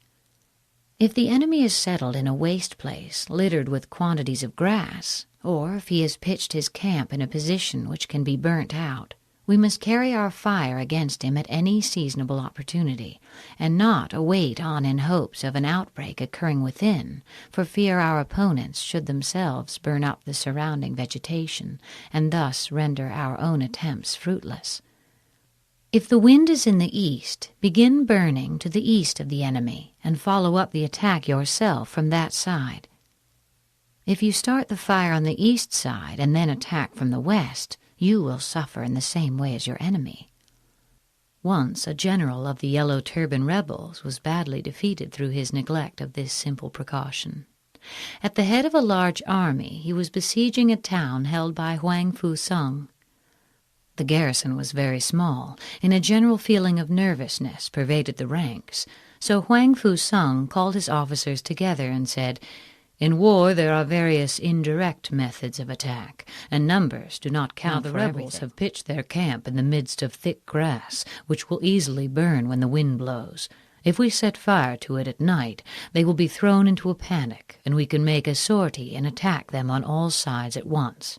If the enemy is settled in a waste place littered with quantities of grass, or if he has pitched his camp in a position which can be burnt out, we must carry our fire against him at any seasonable opportunity, and not await on in hopes of an outbreak occurring within, for fear our opponents should themselves burn up the surrounding vegetation, and thus render our own attempts fruitless. If the wind is in the east, begin burning to the east of the enemy, and follow up the attack yourself from that side. If you start the fire on the east side and then attack from the west, you will suffer in the same way as your enemy. Once a general of the Yellow Turban rebels was badly defeated through his neglect of this simple precaution. At the head of a large army, he was besieging a town held by Huang Fu Sung. The garrison was very small, and a general feeling of nervousness pervaded the ranks, so Huang Fu Sung called his officers together and said, "In war there are various indirect methods of attack, and numbers do not count for everything. The rebels have pitched their camp in the midst of thick grass, which will easily burn when the wind blows. If we set fire to it at night, they will be thrown into a panic, and we can make a sortie and attack them on all sides at once."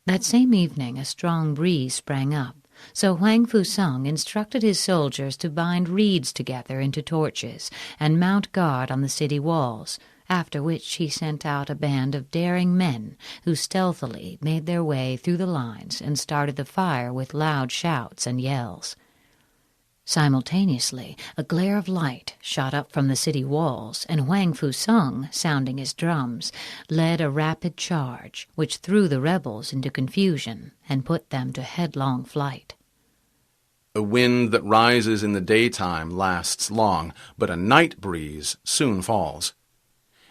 That same evening a strong breeze sprang up, so Huang Fu Sung instructed his soldiers to bind reeds together into torches and mount guard on the city walls, after which he sent out a band of daring men who stealthily made their way through the lines and started the fire with loud shouts and yells. Simultaneously, a glare of light shot up from the city walls, and Huang Fu Sung, sounding his drums, led a rapid charge, which threw the rebels into confusion and put them to headlong flight. A wind that rises in the daytime lasts long, but a night breeze soon falls.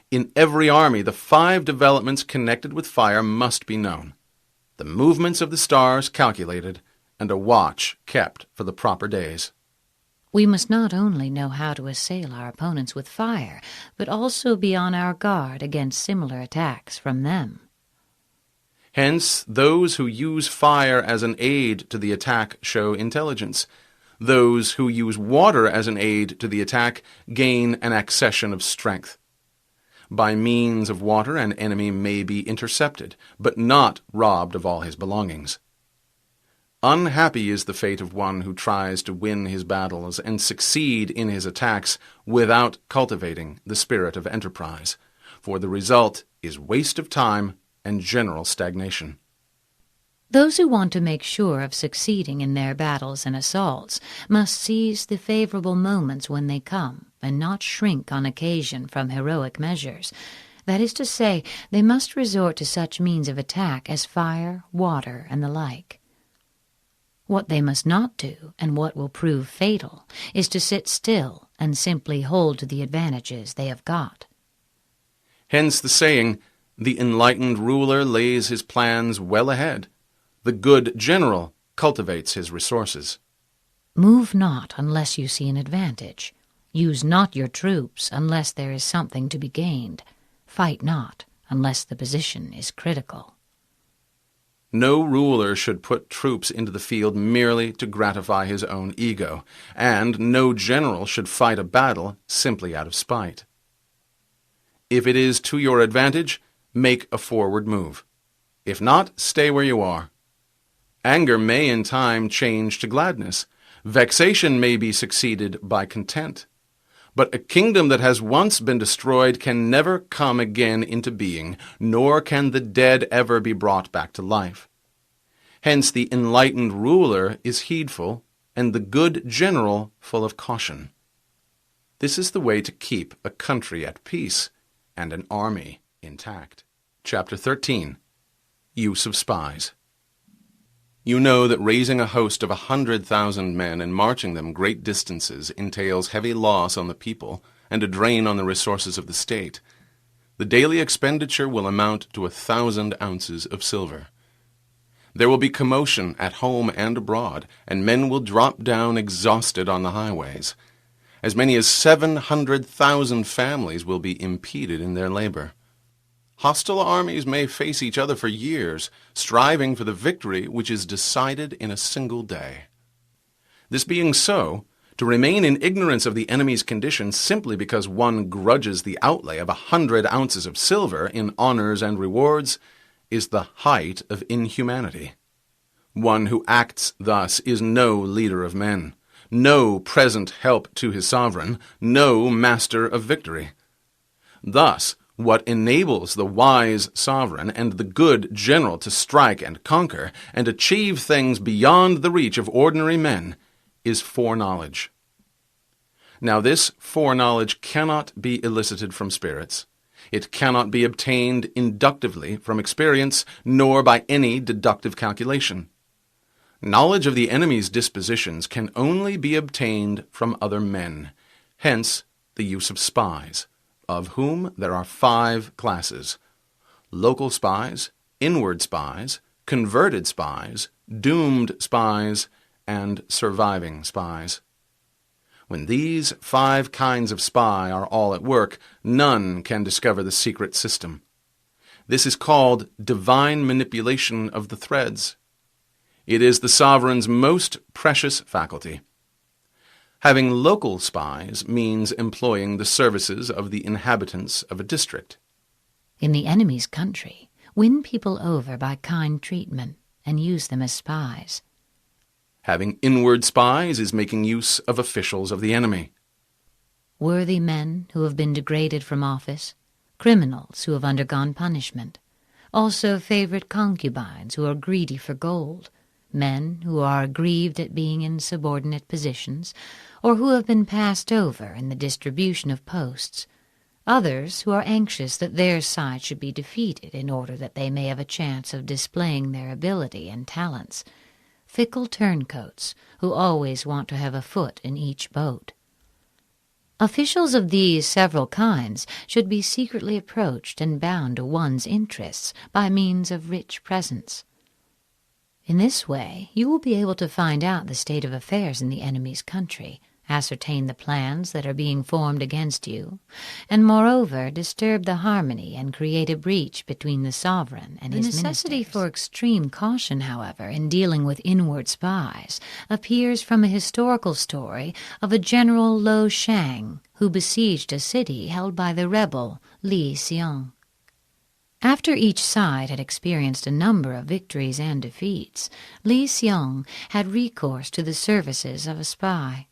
In every army, the 5 developments connected with fire must be known, the movements of the stars calculated, and a watch kept for the proper days. We must not only know how to assail our opponents with fire, but also be on our guard against similar attacks from them. Hence, those who use fire as an aid to the attack show intelligence. Those who use water as an aid to the attack gain an accession of strength. By means of water, an enemy may be intercepted, but not robbed of all his belongings. Unhappy is the fate of one who tries to win his battles and succeed in his attacks without cultivating the spirit of enterprise, for the result is waste of time and general stagnation. Those who want to make sure of succeeding in their battles and assaults must seize the favorable moments when they come, and not shrink on occasion from heroic measures. That is to say, they must resort to such means of attack as fire, water, and the like. What they must not do, and what will prove fatal, is to sit still and simply hold to the advantages they have got. Hence the saying, "The enlightened ruler lays his plans well ahead. The good general cultivates his resources." Move not unless you see an advantage. Use not your troops unless there is something to be gained. Fight not unless the position is critical. No ruler should put troops into the field merely to gratify his own ego, and no general should fight a battle simply out of spite. If it is to your advantage, make a forward move. If not, stay where you are. Anger may in time change to gladness. Vexation may be succeeded by content. But a kingdom that has once been destroyed can never come again into being, nor can the dead ever be brought back to life. Hence the enlightened ruler is heedful, and the good general full of caution. This is the way to keep a country at peace and an army intact. Chapter 13. Use of Spies. You know that raising a host of 100,000 men and marching them great distances entails heavy loss on the people and a drain on the resources of the state. The daily expenditure will amount to 1,000 ounces of silver. There will be commotion at home and abroad, and men will drop down exhausted on the highways. As many as 700,000 families will be impeded in their labor. Hostile armies may face each other for years, striving for the victory which is decided in a single day. This being so, to remain in ignorance of the enemy's condition simply because one grudges the outlay of 100 ounces of silver in honors and rewards is the height of inhumanity. One who acts thus is no leader of men, no present help to his sovereign, no master of victory. Thus, what enables the wise sovereign and the good general to strike and conquer and achieve things beyond the reach of ordinary men is foreknowledge. Now this foreknowledge cannot be elicited from spirits. It cannot be obtained inductively from experience, nor by any deductive calculation. Knowledge of the enemy's dispositions can only be obtained from other men, hence the use of spies, of whom there are 5 classes: local spies, inward spies, converted spies, doomed spies, and surviving spies. When these 5 kinds of spy are all at work, none can discover the secret system. This is called divine manipulation of the threads. It is the sovereign's most precious faculty. Having local spies means employing the services of the inhabitants of a district. In the enemy's country, win people over by kind treatment and use them as spies. Having inward spies is making use of officials of the enemy. Worthy men who have been degraded from office, criminals who have undergone punishment, also favorite concubines who are greedy for gold, men who are aggrieved at being in subordinate positions, or who have been passed over in the distribution of posts, others who are anxious that their side should be defeated in order that they may have a chance of displaying their ability and talents, fickle turncoats who always want to have a foot in each boat. Officials of these several kinds should be secretly approached and bound to one's interests by means of rich presents. In this way you will be able to find out the state of affairs in the enemy's country ascertain the plans that are being formed against you, and moreover disturb the harmony and create a breach between the sovereign and his ministers. The necessity for extreme caution, however, in dealing with inward spies appears from a historical story of a General Lo Shang who besieged a city held by the rebel Li Xiong. After each side had experienced a number of victories and defeats, Li Xiong had recourse to the services of a spy.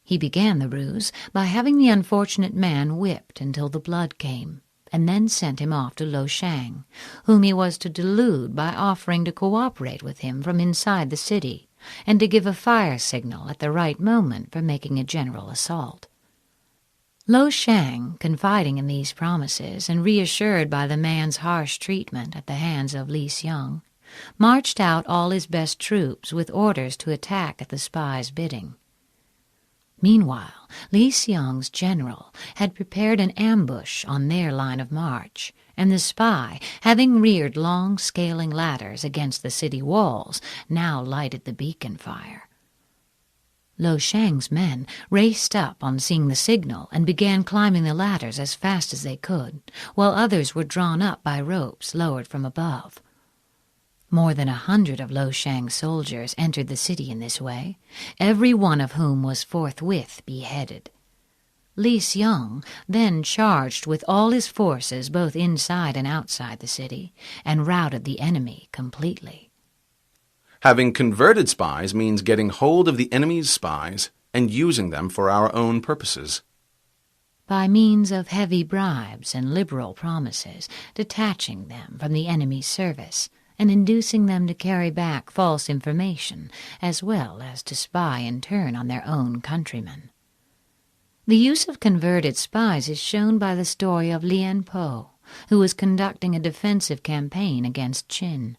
He began the ruse by having the unfortunate man whipped until the blood came, and then sent him off to Lo Shang, whom he was to delude by offering to cooperate with him from inside the city, and to give a fire signal at the right moment for making a general assault. Lo Shang, confiding in these promises and reassured by the man's harsh treatment at the hands of Li Xiong, marched out all his best troops with orders to attack at the spy's bidding. Meanwhile, Li Xiong's general had prepared an ambush on their line of march, and the spy, having reared long scaling ladders against the city walls, now lighted the beacon fire. Lo Shang's men raced up on seeing the signal and began climbing the ladders as fast as they could, while others were drawn up by ropes lowered from above. More than 100 of Lo Shang's soldiers entered the city in this way, every one of whom was forthwith beheaded. Li Xiong then charged with all his forces both inside and outside the city, and routed the enemy completely. Having converted spies means getting hold of the enemy's spies and using them for our own purposes. By means of heavy bribes and liberal promises, detaching them from the enemy's service, and inducing them to carry back false information, as well as to spy in turn on their own countrymen. The use of converted spies is shown by the story of Lien Po, who was conducting a defensive campaign against Qin.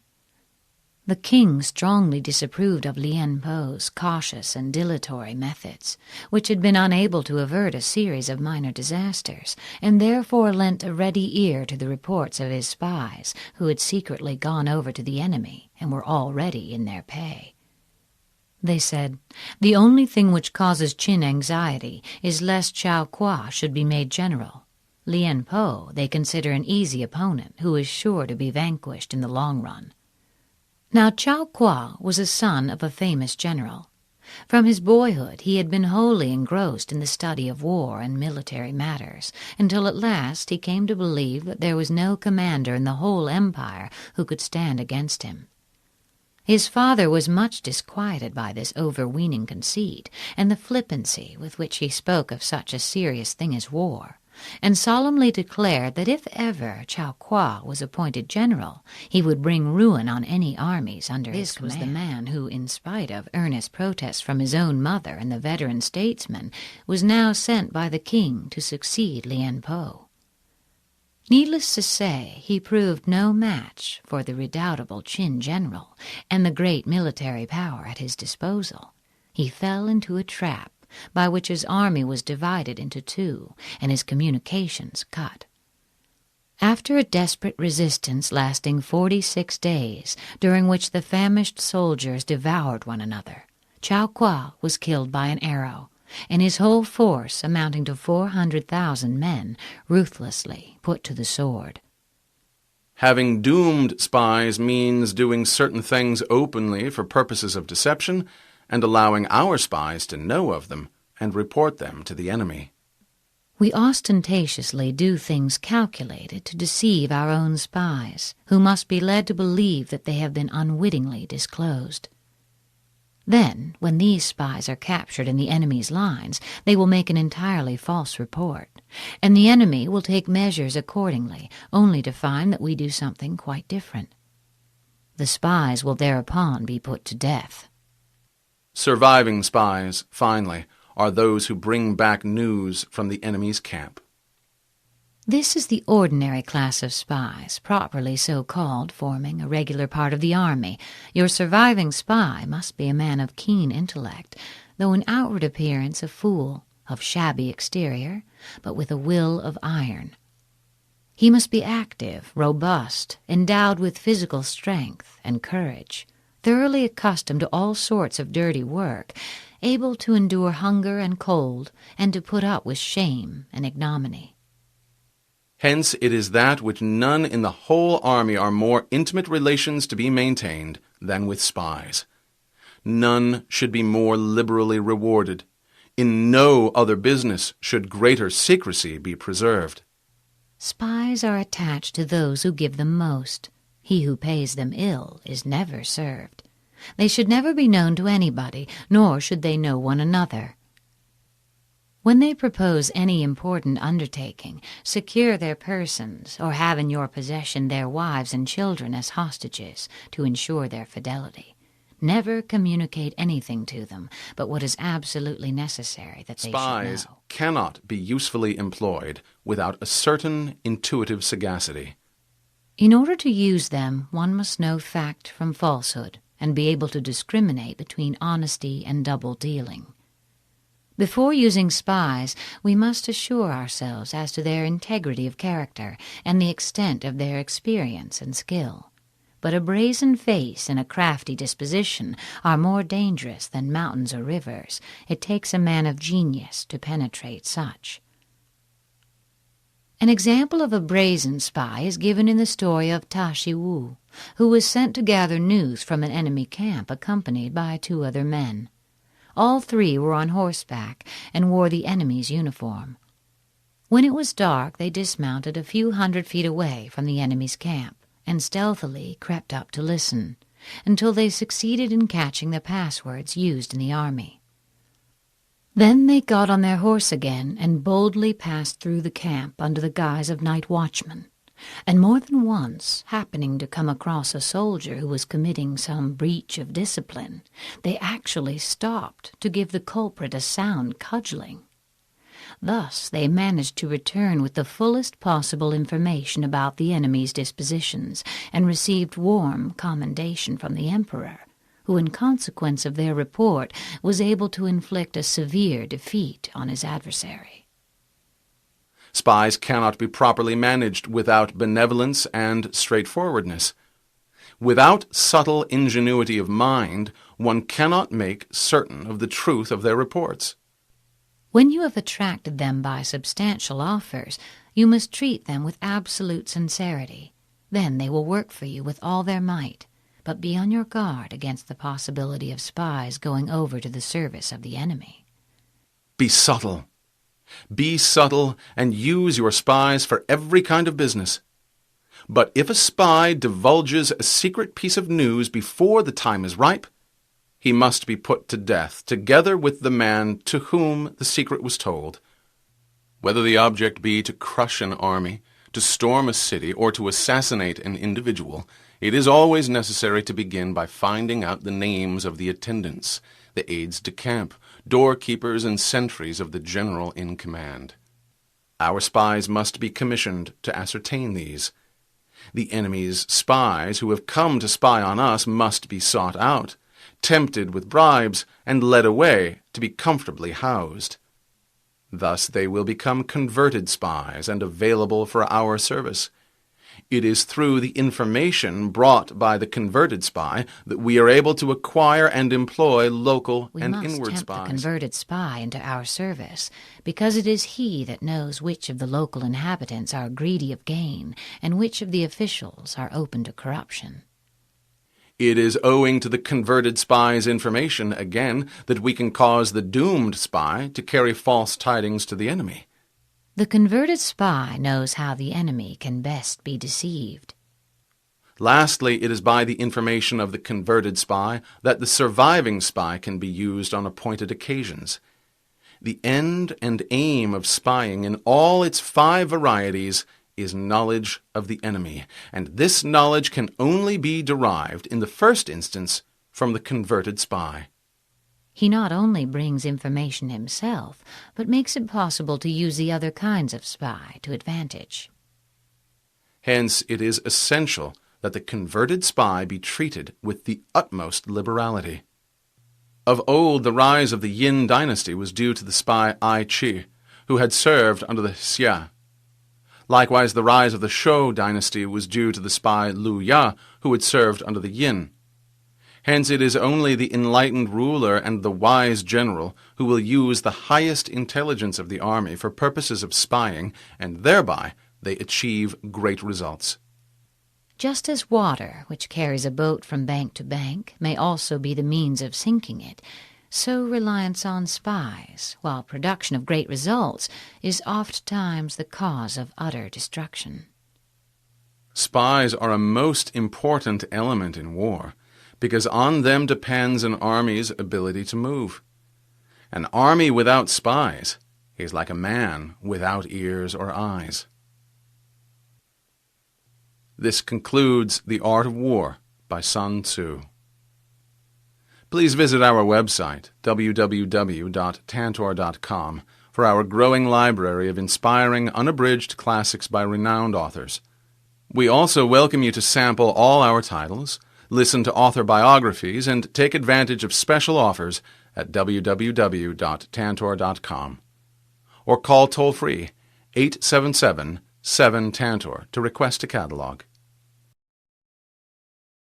The king strongly disapproved of Lien Po's cautious and dilatory methods, which had been unable to avert a series of minor disasters, and therefore lent a ready ear to the reports of his spies, who had secretly gone over to the enemy and were already in their pay. They said, "The only thing which causes Qin anxiety is lest Chao Kuo should be made general. Lien Po they consider an easy opponent who is sure to be vanquished in the long run." Now Chao Kuo was a son of a famous general. From his boyhood he had been wholly engrossed in the study of war and military matters, until at last he came to believe that there was no commander in the whole empire who could stand against him. His father was much disquieted by this overweening conceit and the flippancy with which he spoke of such a serious thing as war, and solemnly declared that if ever Chao Kuo was appointed general, he would bring ruin on any armies under his command. This was the man who, in spite of earnest protests from his own mother and the veteran statesman, was now sent by the king to succeed Lien Po. Needless to say, he proved no match for the redoubtable Qin general and the great military power at his disposal. He fell into a trap by which his army was divided into two and his communications cut. After a desperate resistance lasting 46 days, during which the famished soldiers devoured one another, Chao Kuo was killed by an arrow, and his whole force, amounting to 400,000 men, ruthlessly put to the sword. Having doomed spies means doing certain things openly for purposes of deception, and allowing our spies to know of them and report them to the enemy. We ostentatiously do things calculated to deceive our own spies, who must be led to believe that they have been unwittingly disclosed. Then, when these spies are captured in the enemy's lines, they will make an entirely false report, and the enemy will take measures accordingly, only to find that we do something quite different. The spies will thereupon be put to death. Surviving spies, finally, are those who bring back news from the enemy's camp. This is the ordinary class of spies, properly so called, forming a regular part of the army. Your surviving spy must be a man of keen intellect, though in outward appearance a fool, of shabby exterior, but with a will of iron. He must be active, robust, endowed with physical strength and courage, thoroughly accustomed to all sorts of dirty work, able to endure hunger and cold, and to put up with shame and ignominy. Hence it is that which none in the whole army are more intimate relations to be maintained than with spies. None should be more liberally rewarded. In no other business should greater secrecy be preserved. Spies are attached to those who give them most. He who pays them ill is never served. They should never be known to anybody, nor should they know one another. When they propose any important undertaking, secure their persons, or have in your possession their wives and children as hostages, to ensure their fidelity. Never communicate anything to them but what is absolutely necessary that they should know. Spies cannot be usefully employed without a certain intuitive sagacity. In order to use them, one must know fact from falsehood, and be able to discriminate between honesty and double-dealing. Before using spies, we must assure ourselves as to their integrity of character and the extent of their experience and skill. But a brazen face and a crafty disposition are more dangerous than mountains or rivers. It takes a man of genius to penetrate such. An example of a brazen spy is given in the story of Tashi Wu, who was sent to gather news from an enemy camp accompanied by 2 other men. All 3 were on horseback and wore the enemy's uniform. When it was dark, they dismounted a few hundred feet away from the enemy's camp and stealthily crept up to listen, until they succeeded in catching the passwords used in the army. Then they got on their horse again and boldly passed through the camp under the guise of night watchmen, and more than once, happening to come across a soldier who was committing some breach of discipline, they actually stopped to give the culprit a sound cudgeling. Thus they managed to return with the fullest possible information about the enemy's dispositions, and received warm commendation from the emperor, who in consequence of their report was able to inflict a severe defeat on his adversary. Spies cannot be properly managed without benevolence and straightforwardness. Without subtle ingenuity of mind, one cannot make certain of the truth of their reports. When you have attracted them by substantial offers, you must treat them with absolute sincerity. Then they will work for you with all their might, but be on your guard against the possibility of spies going over to the service of the enemy. Be subtle. Be subtle and use your spies for every kind of business. But if a spy divulges a secret piece of news before the time is ripe, he must be put to death, together with the man to whom the secret was told. Whether the object be to crush an army, to storm a city, or to assassinate an individual, it is always necessary to begin by finding out the names of the attendants, the aides-de-camp, doorkeepers, and sentries of the general in command. Our spies must be commissioned to ascertain these. The enemy's spies who have come to spy on us must be sought out, tempted with bribes, and led away to be comfortably housed. Thus they will become converted spies and available for our service. It is through the information brought by the converted spy that we are able to acquire and employ local and inward spies. We must tempt the converted spy into our service, because it is he that knows which of the local inhabitants are greedy of gain, and which of the officials are open to corruption. It is owing to the converted spy's information, again, that we can cause the doomed spy to carry false tidings to the enemy. The converted spy knows how the enemy can best be deceived. Lastly, it is by the information of the converted spy that the surviving spy can be used on appointed occasions. The end and aim of spying in all its 5 varieties is knowledge of the enemy, and this knowledge can only be derived in the first instance from the converted spy. He not only brings information himself, but makes it possible to use the other kinds of spy to advantage. Hence, it is essential that the converted spy be treated with the utmost liberality. Of old, the rise of the Yin dynasty was due to the spy Ai Chi, who had served under the Xia. Likewise, the rise of the Shou dynasty was due to the spy Lu Ya, who had served under the Yin. Hence it is only the enlightened ruler and the wise general who will use the highest intelligence of the army for purposes of spying, and thereby they achieve great results. Just as water, which carries a boat from bank to bank, may also be the means of sinking it, so reliance on spies, while production of great results, is ofttimes the cause of utter destruction. Spies are a most important element in war, because on them depends an army's ability to move. An army without spies is like a man without ears or eyes. This concludes The Art of War by Sun Tzu. Please visit our website, www.tantor.com, for our growing library of inspiring, unabridged classics by renowned authors. We also welcome you to sample all our titles, listen to author biographies, and take advantage of special offers at www.tantor.com. Or call toll-free 877-7-TANTOR to request a catalog.